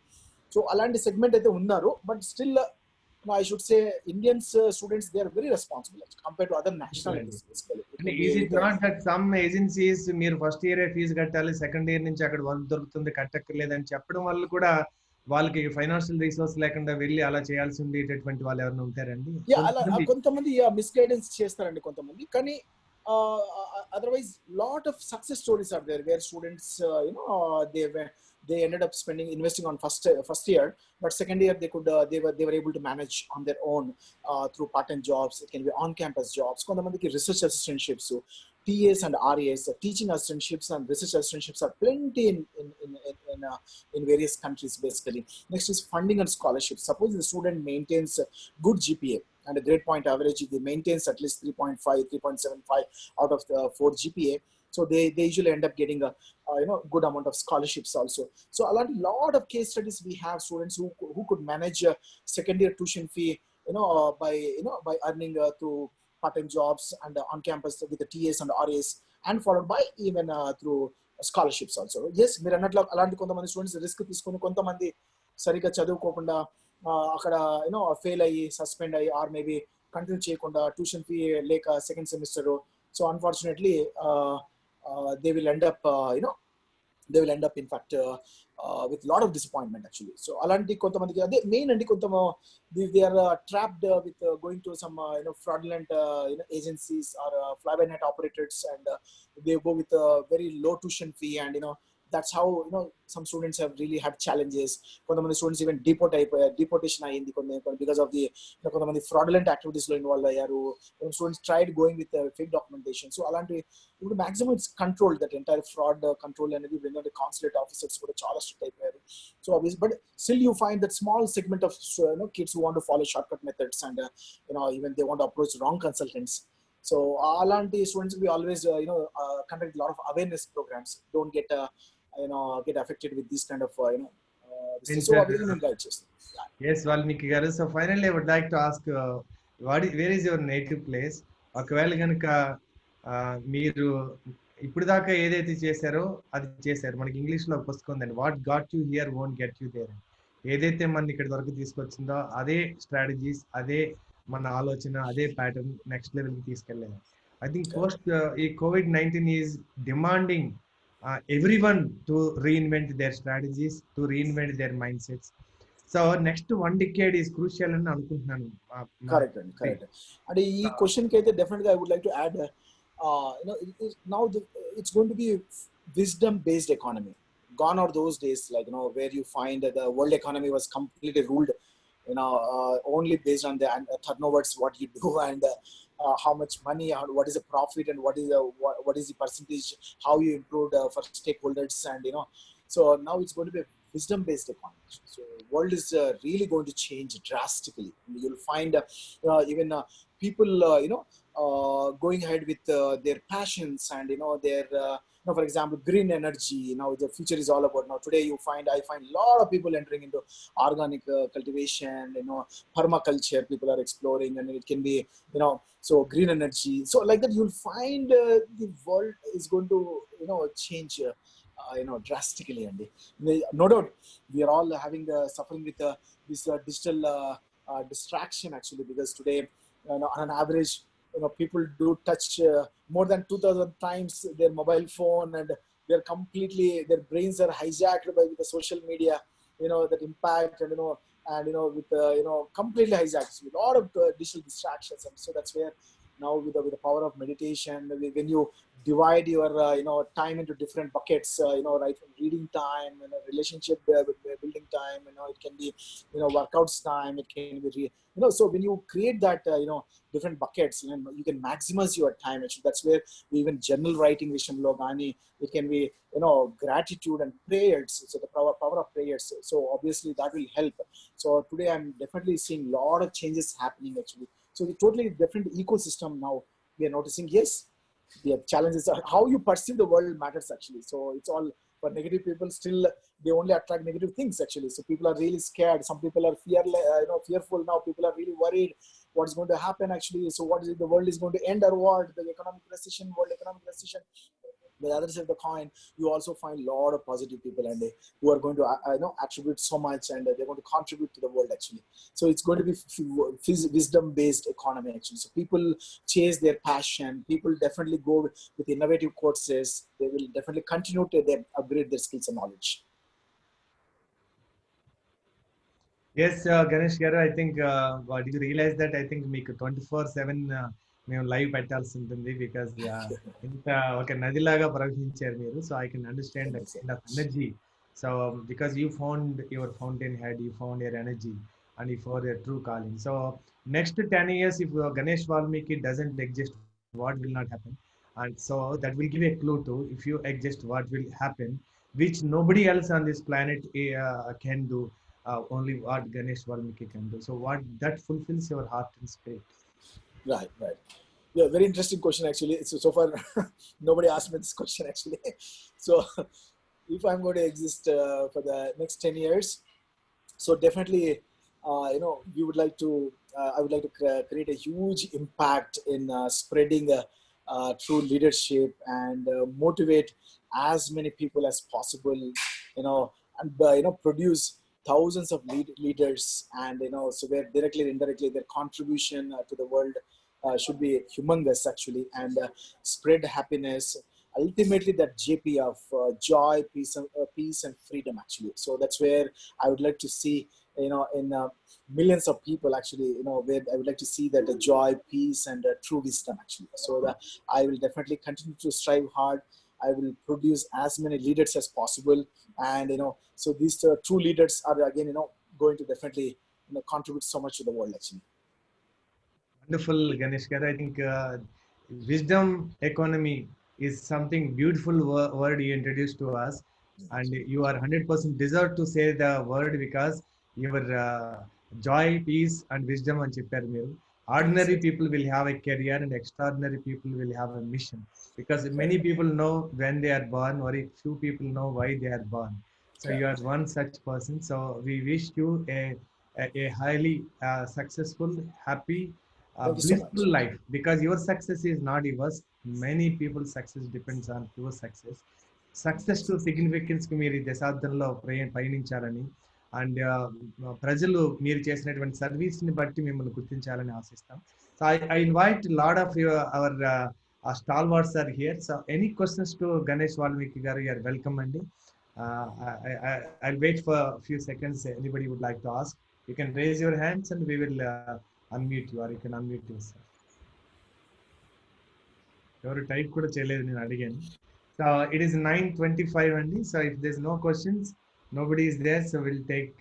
So alanti segment aithe unnaru, but still I should say Indians students, they are very responsible compared to other nationalities. Is it not that some agencies మీరు first year fee కట్టాలి, second year నుంచి అక్కడ work దొరుకుతుంది కట్టక్కర్లేదని చెప్పడం వల్ల కూడా వాళ్ళకి financial resource లేకుండా వెళ్ళి అలా చేయాల్సి ఉండేటటువంటి వాళ్ళు ఎవరైనా ఉంటారండి? కొంతమంది మిస్గైడెన్స్ చేస్తారండి కొంతమంది, కానీ otherwise lot of success stories are there where students they ended up investing on first year, but second year they were able to manage on their own through part-time jobs. It can be on-campus jobs. Kontamandiki research assistantships, so TAs and RAs, teaching assistantships and research assistantships are plenty in various countries basically. Next is funding and scholarships. Suppose the student maintains good GPA and a grade point average, they maintains at least 3.5, 3.75 out of the 4 GPA. So they usually end up getting a good amount of scholarships also. So a lot of case studies we have students who could manage a second year tuition fee by earning through part-time jobs and on campus with the TAs and RAs, and followed by even through scholarships also. Yes, మీరు అన్నట్లు అలాంటి కొంతమంది students risk తీసుకొని కొంతమంది సరిగ్గా చదువుకోకుండా అక్కడ fail అయ్యి సస్పెండ్ అయ్యి ఆర్ మేబీ కంటిన్యూ చేయకుండా ట్యూషన్ ఫీ లేక second semester. So unfortunately they will end up in fact with a lot of disappointment actually. So alanti kontamandiki ade main andi they are trapped with going to some fraudulent agencies or fly by night operators, and they go with a very low tuition fee, and that's how some students have really had challenges. Kontamandi students even deportation ayindi because of the kontamandi fraudulent activities lo involved ayyaru. Students tried going with fake documentation. So alanti ఇప్పుడు maximum it's controlled, that entire fraud control అనేది the consulate officers కూడా చాలా strict అయిపోయారు. So obviously, but still you find that small segment of kids who want to follow shortcut methods, and even they want to approach wrong consultants. So alanti students we always conduct a lot of awareness programs, don't get affected with this kind of so yes, Valmiki garu. So finally I would like to ask where is your native place? ఒకవేళ కనుక మీరు ఇప్పుడు దాకా ఏదైతే చేశారో అది చేశారు. మనకి ఇంగ్లీష్ లో పుస్తకం ఉందండి, what got you here won't get you there. ఏదైతే మన ఇక్కడ వరకు తీసుకొచ్చిందో అదే స్ట్రాటజీస్, అదే మన ఆలోచన, అదే ప్యాటర్న్ నెక్స్ట్ లెవెల్ కి తీసుకెళ్ళాలి. ఐ థింక్ పోస్ట్ ఈ COVID-19 is demanding everyone to reinvent their strategies, to reinvent their mindsets. So next 1 decade is crucial అని అనుకుంటున్నాను. Correct. And ఈ క్వశ్చన్ కి అయితే definitely I would like to add now it's going to be wisdom based economy. Gone are those days where you find that the world economy was completely ruled only based on the turnovers, what you do, and how much money, what is the profit, and what is the percentage, how you improved for stakeholders, and so now it's going to be a wisdom-based economy. So world is really going to change drastically. You'll find even people, going ahead with their passions and their for example, green energy. Now the future is all about. Now today I find a lot of people entering into organic cultivation. Permaculture. People are exploring, and it can be so green energy. So like that, you'll find the world is going to change. Drastically, and no doubt we are all having suffering with this digital distraction actually, because today on an average people do touch more than 2000 times their mobile phone, and their brains are hijacked by with the social media, that impact, and with completely hijacked with a lot of digital distractions. And so that's where now with the power of meditation, when you divide your time into different buckets, right from reading time, relationship building time, it can be workouts time, it can be so when you create that different buckets, you can maximize your time actually. That's where even journal writing vishamlo gani, it can be gratitude and prayers. So the power of prayers, so obviously that will help. So today I'm definitely seeing a lot of changes happening actually. So the totally different ecosystem now we are noticing. Yes, the challenges are how you perceive the world matters actually. So it's all for negative people. Still, they only attract negative things actually. So people are really scared. Some people are fearful now. People are really worried what's going to happen actually. So what is it? The world is going to end or what? The economic recession, world economic recession. The other side of the coin, you also find a lot of positive people, and who are going to attribute so much, and they're going to contribute to the world actually. So it's going to be wisdom-based economy actually. So people chase their passion. People definitely go with innovative courses. They will definitely continue to upgrade their skills and knowledge. Yes, Ganesh garu, I think what you realize that I think మీకు 24/7 మేము live పెట్టాల్సి ఉంటుంది because ఇంత ఒక నదిలాగా ప్రవహించారు మీరు. So I can understand the kind of energy. So because you found your fountain head, you found your energy and for your true calling. So next 10 years, if Ganesh Valmiki doesn't exist, what will not happen? And so that will give a clue to if you exist, what will happen, which nobody else on this planet can do. Only what Ganesh Valmiki can do. So what that fulfills your heart and spirit. Right. Yeah, very interesting question actually. So far, nobody asked me this question actually. So if I'm going to exist for the next 10 years, so definitely, we would like to, I would like to create a huge impact in spreading true leadership and motivate as many people as possible, and produce thousands of leaders, and so where directly or indirectly their contribution to the world should be humongous actually, and spread happiness, ultimately that JP of joy, peace and freedom actually. So that's where I would like to see in millions of people actually, where I would like to see that the joy, peace and true wisdom actually. So that I will definitely continue to strive hard. I will produce as many leaders as possible, and so these true leaders are again going to definitely contribute so much to the world actually. Wonderful, Ganesh garu. I think wisdom economy is something beautiful word you introduced to us, and you are 100% deserved to say the word because your joy, peace and wisdom అని చెప్పారు మీరు. Ordinary people will have a career and extraordinary people will have a mission, because many people know when they are born, very few people know why they are born. So you are one such person. So we wish you a highly successful, happy, blissful life, because your success is not yours. Many people's success depends on your success. Success to significance కి మీరు ఈ దశాబ్దంలో పయనించాలని, and ప్రజలు మీరు చేసినటువంటి service ని బట్టి మిమ్మల్ని గుర్తించాలని ఆశిస్తాం. So I invite lot of our stalwarts are here. So any questions to Ganesh Valmiki గారు, యు ఆర్ వెల్కమ్ అండి. I'll wait for a few seconds. Anybody would like to ask, you can raise your hands and we will unmute you, or you can unmute yourself. ఎవరు type కూడా చేయలేదు, నేను అడిగాను. So it is 9:25 అండి. So if there is no questions, nobody is there, so we'll take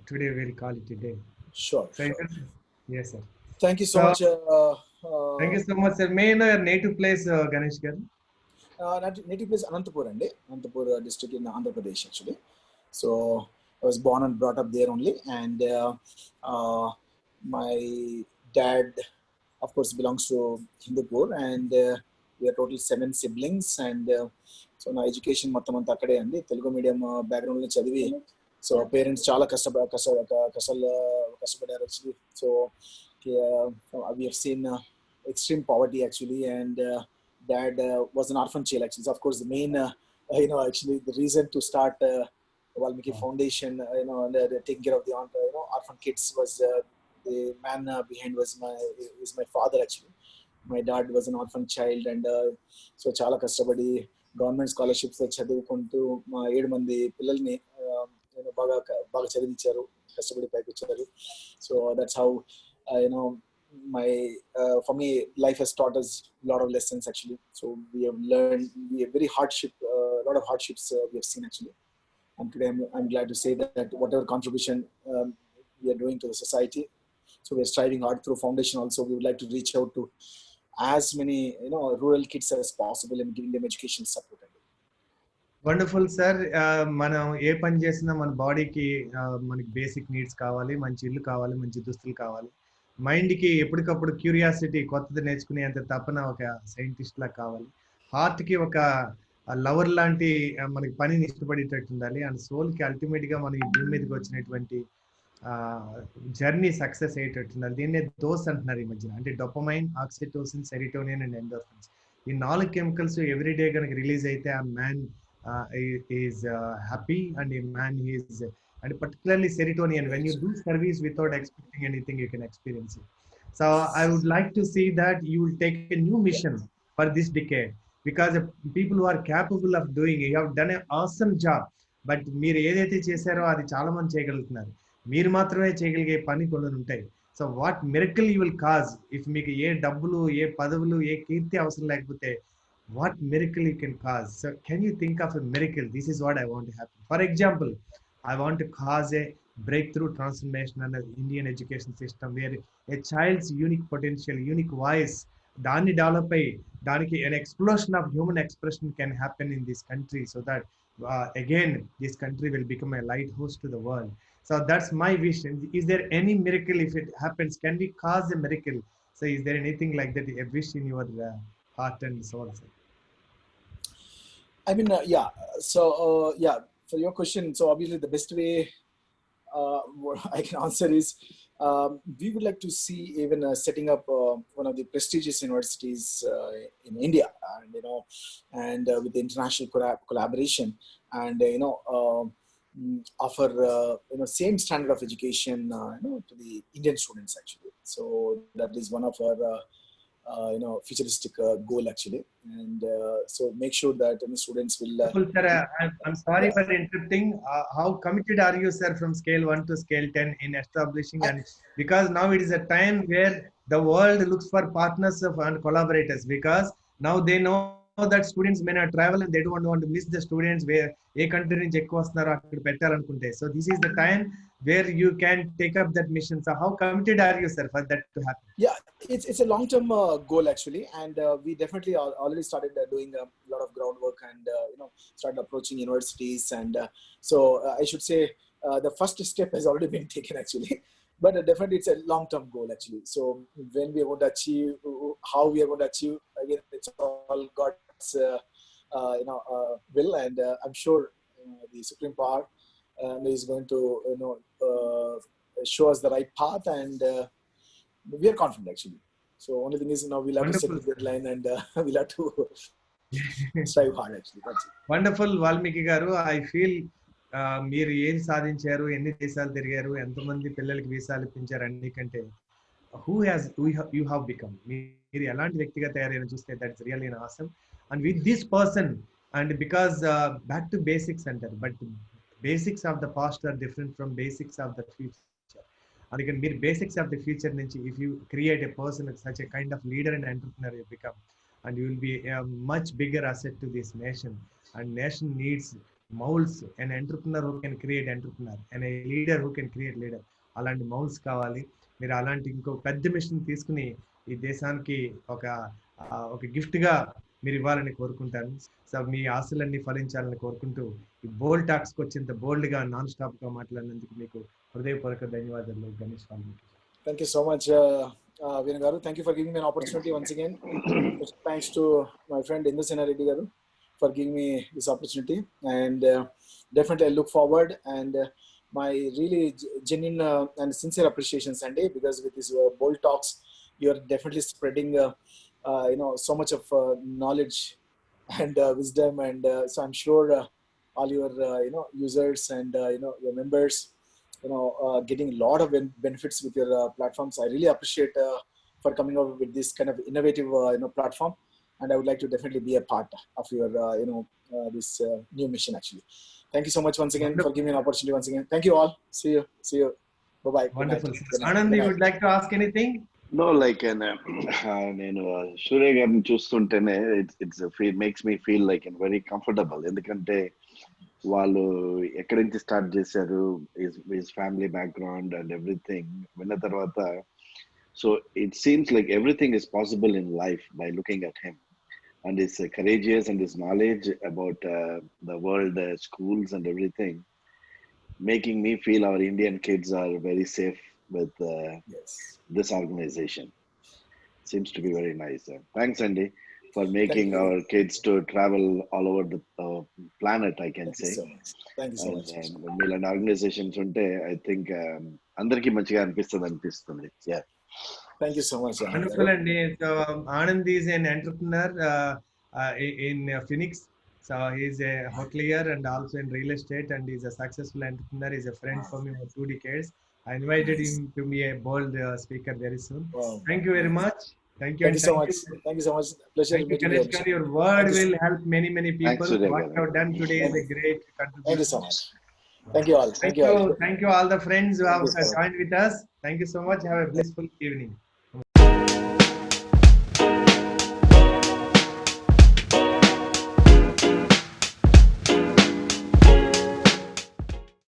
today we'll call it a day. Sure. Yes sir. Thank you so much. Thank you so much sir. May I know your native place, Ganesh garu? Native place Anantapur andi. Anantapur district in Andhra Pradesh actually. So I was born and brought up there only, and my dad, of course, belongs to Hindupur, and we are total 7 siblings. And so నా education మొత్తం అంతా అక్కడే అండి, Telugu medium బ్యాక్గ్రౌండ్లో చదివి. So parents చాలా కష్టపడారు actually. So we have seen extreme poverty actually, and dad was an orphan child actually. So of course the main actually the reason to start Valmiki Foundation, taking care of the orphan kids, was the man behind is my father actually. My dad was an orphan child, and so చాలా కష్టపడి government scholarships చదువుకుంటూ మా 7 మంది పిల్లల్ని బాగా బాగా చదివించారు, కష్టపడి పైకి వచ్చారు. So that's how my for me life has taught us a lot of lessons actually. So we have learned, we have very lot of hardships we have seen actually. And today I'm glad to say that whatever contribution we are doing to the society, so we are striving hard through foundation also. We would like to reach out to as many rural kids as possible and giving them education support. Wonderful sir. మనం ఏ పని చేసినా మన బాడీకి మనకి basic needs కావాలి, మంచి ఇల్లు కావాలి, మంచి దుస్తులు కావాలి. మైండ్కి ఎప్పటికప్పుడు క్యూరియాసిటీ, కొత్తది నేర్చుకునేంత తపన ఒక సైంటిస్ట్ లా కావాలి. హార్ట్కి ఒక లవర్ లాంటి మనకి పనిని ఇష్టపడేటట్టు ఉండాలి. అండ్ సోల్కి అల్టిమేట్గా మనం ఈ భూమి మీదకి వచ్చినటువంటి జర్నీ సక్సెస్ అయ్యేటట్టు ఉండాలి. దీన్నే డోస్ అంటున్నారు ఈ మధ్యన. అంటే dopamine, oxytocin, serotonin and endorphins, ఈ 4 కెమికల్స్ ఎవ్రీడే కనుక రిలీజ్ అయితే ఆ man is happy, and a man is, and particularly serotonin, when you do service without expecting anything, you can experience it. So I would like to see that you will take a new mission for this decade, because the people who are capable of doing it, you have done an awesome job. But మీరు ఏదైతే చేశారో అది చాలా మంది చేయగలుగుతున్నారు, మీరు మాత్రమే చేయగలిగే పని కొన్ని ఉంటాయి. So what miracle you will cause if మీకు ఏ డబ్బులు, ఏ పదవులు, ఏ కీర్తి అవసరం లేకపోతే what miracle you can cause. So can you think of a miracle? This is what I want to happen. For example, I want to cause a breakthrough transformation in the Indian education system, where a child's unique potential, unique voice, dani develop daniki an explosion of human expression can happen in this country, so that again this country will become a lighthouse to the world. So that's my vision. Is there any miracle? If it happens, can we cause a miracle? So is there anything like that, a wish in your heart and soul? I mean, yeah. So, yeah, for your question, so obviously the best way I can answer is we would like to see even setting up one of the prestigious universities in India, and with the international collaboration, and offer same standard of education to the Indian students actually. So that is one of our futuristic goal actually, and so make sure that students will sir, I'm sorry for interrupting. How committed are you, sir, from scale 1 to scale 10 in establishing, and because now it is a time where the world looks for partners and collaborators, because now they know that students may not travel and they don't want to miss the students where A country నుంచి ఎక్కువ వస్తున్నారో అక్కడ పెట్టాలనుకుంటే. So this is the time where you can take up that mission. So how committed are you, sir, for that to happen? Yeah, it's a long-term goal actually, and we definitely already started doing a lot of groundwork, and started approaching universities, and so I should say the first step has already been taken actually, but definitely it's a long-term goal actually. So when we are going to achieve, how we are going to achieve, again it's all God's will, and I'm sure the Supreme Power is going to show us the right path, and we are confident actually. So only thing is now we'll have Wonderful. to set the deadline, and we'll have to strive hard actually. That's it. Wonderful Valmiki గారు. I feel మీరు ఏం సాధించారు, ఎన్ని దేశాలు తిరిగారు, ఎంతమంది పిల్లలకి వీసాలు ఇప్పించారు, అన్నికంటే యూ హ్యావ్ బికమ్, మీరు ఎలాంటి వ్యక్తిగా తయారైన చూస్తే that's really awesome. And with this person, and because back to basics అంటారు, but basics of the past are different from basics of the future. అందుకని మీరు బేసిక్స్ ఆఫ్ ద ఫ్యూచర్ నుంచి if you create a person such a kind of leader and entrepreneur you become, and you will be a much bigger asset to this nation, and nation needs molds, an entrepreneur who can create entrepreneur, and a leader who can create leader. అలాంటి moulds కావాలి. మీరు అలాంటి ఇంకో పెద్ద machine తీసుకుని ఈ దేశానికి ఒక గిఫ్ట్గా మీరు ఇవ్వాలని కోరుకుంటాను. సో మీ ఆశలన్నీ ఫలించాలని కోరుకుంటూ ఈ బోల్డ్ టాక్స్కి వచ్చేంత బోల్డ్గా నాన్ స్టాప్గా మాట్లాడినందుకు మీకు హృదయపూర్వక ధన్యవాదాలు Ganesh Valmiki. Thank you so much, Venu Garu. Thank you for giving me an opportunity once again. Thanks to my friend Indusena Reddy Garu for giving me this opportunity. And definitely I look forward, and my really genuine and sincere appreciation, Sandy, because with these bold talks, you are definitely spreading, so much of knowledge and wisdom. And so I'm sure all your, users and, your members, getting a lot of benefits with your platforms. I really appreciate for coming up with this kind of innovative, platform, and I would like to definitely be a part of your, this new mission. Actually, thank you so much once again for giving me an opportunity once again. Thank you all. See you. Bye bye. Wonderful. Anand, you would like to ask anything? No, like నేను సూర్య గారిని చూస్తుంటేనే it makes me feel like very comfortable. ఎందుకంటే వాళ్ళు ఎక్కడి నుంచి start చేశారు, his family background and everything విన్న తర్వాత, so it seems like everything is possible in life by looking at him and his courageous and his knowledge about the world schools and everything, making me feel our Indian kids are very safe with Yes. this organization. Seems to be very nice. Thanks, Andy, for making you. our kids to travel all over the planet, I can Thank say. you so much. Thank you so much. మీలాంటి organisations ఉంటే I think అందరికీ మంచిగా అనిపిస్తుంది. Yeah. Thank you so much. Wonderful, Andy. So Anand is an entrepreneur in Phoenix. So he's a hotelier and also in real estate, and he's a successful entrepreneur. He's a friend for me for 2 decades. I invited him to be a bold speaker very soon. Wow. Thank you very much. Thank you. Thank you so much. Thank you so much. Pleasure Thank you, meeting Ganesh. you. Your word Thank you. will help many people. Thanks, Surya. What you have done today is a great contribution. Thank you so much. Thank you all. Thank you all the friends who have joined with us. Thank you so much. Have a blissful evening.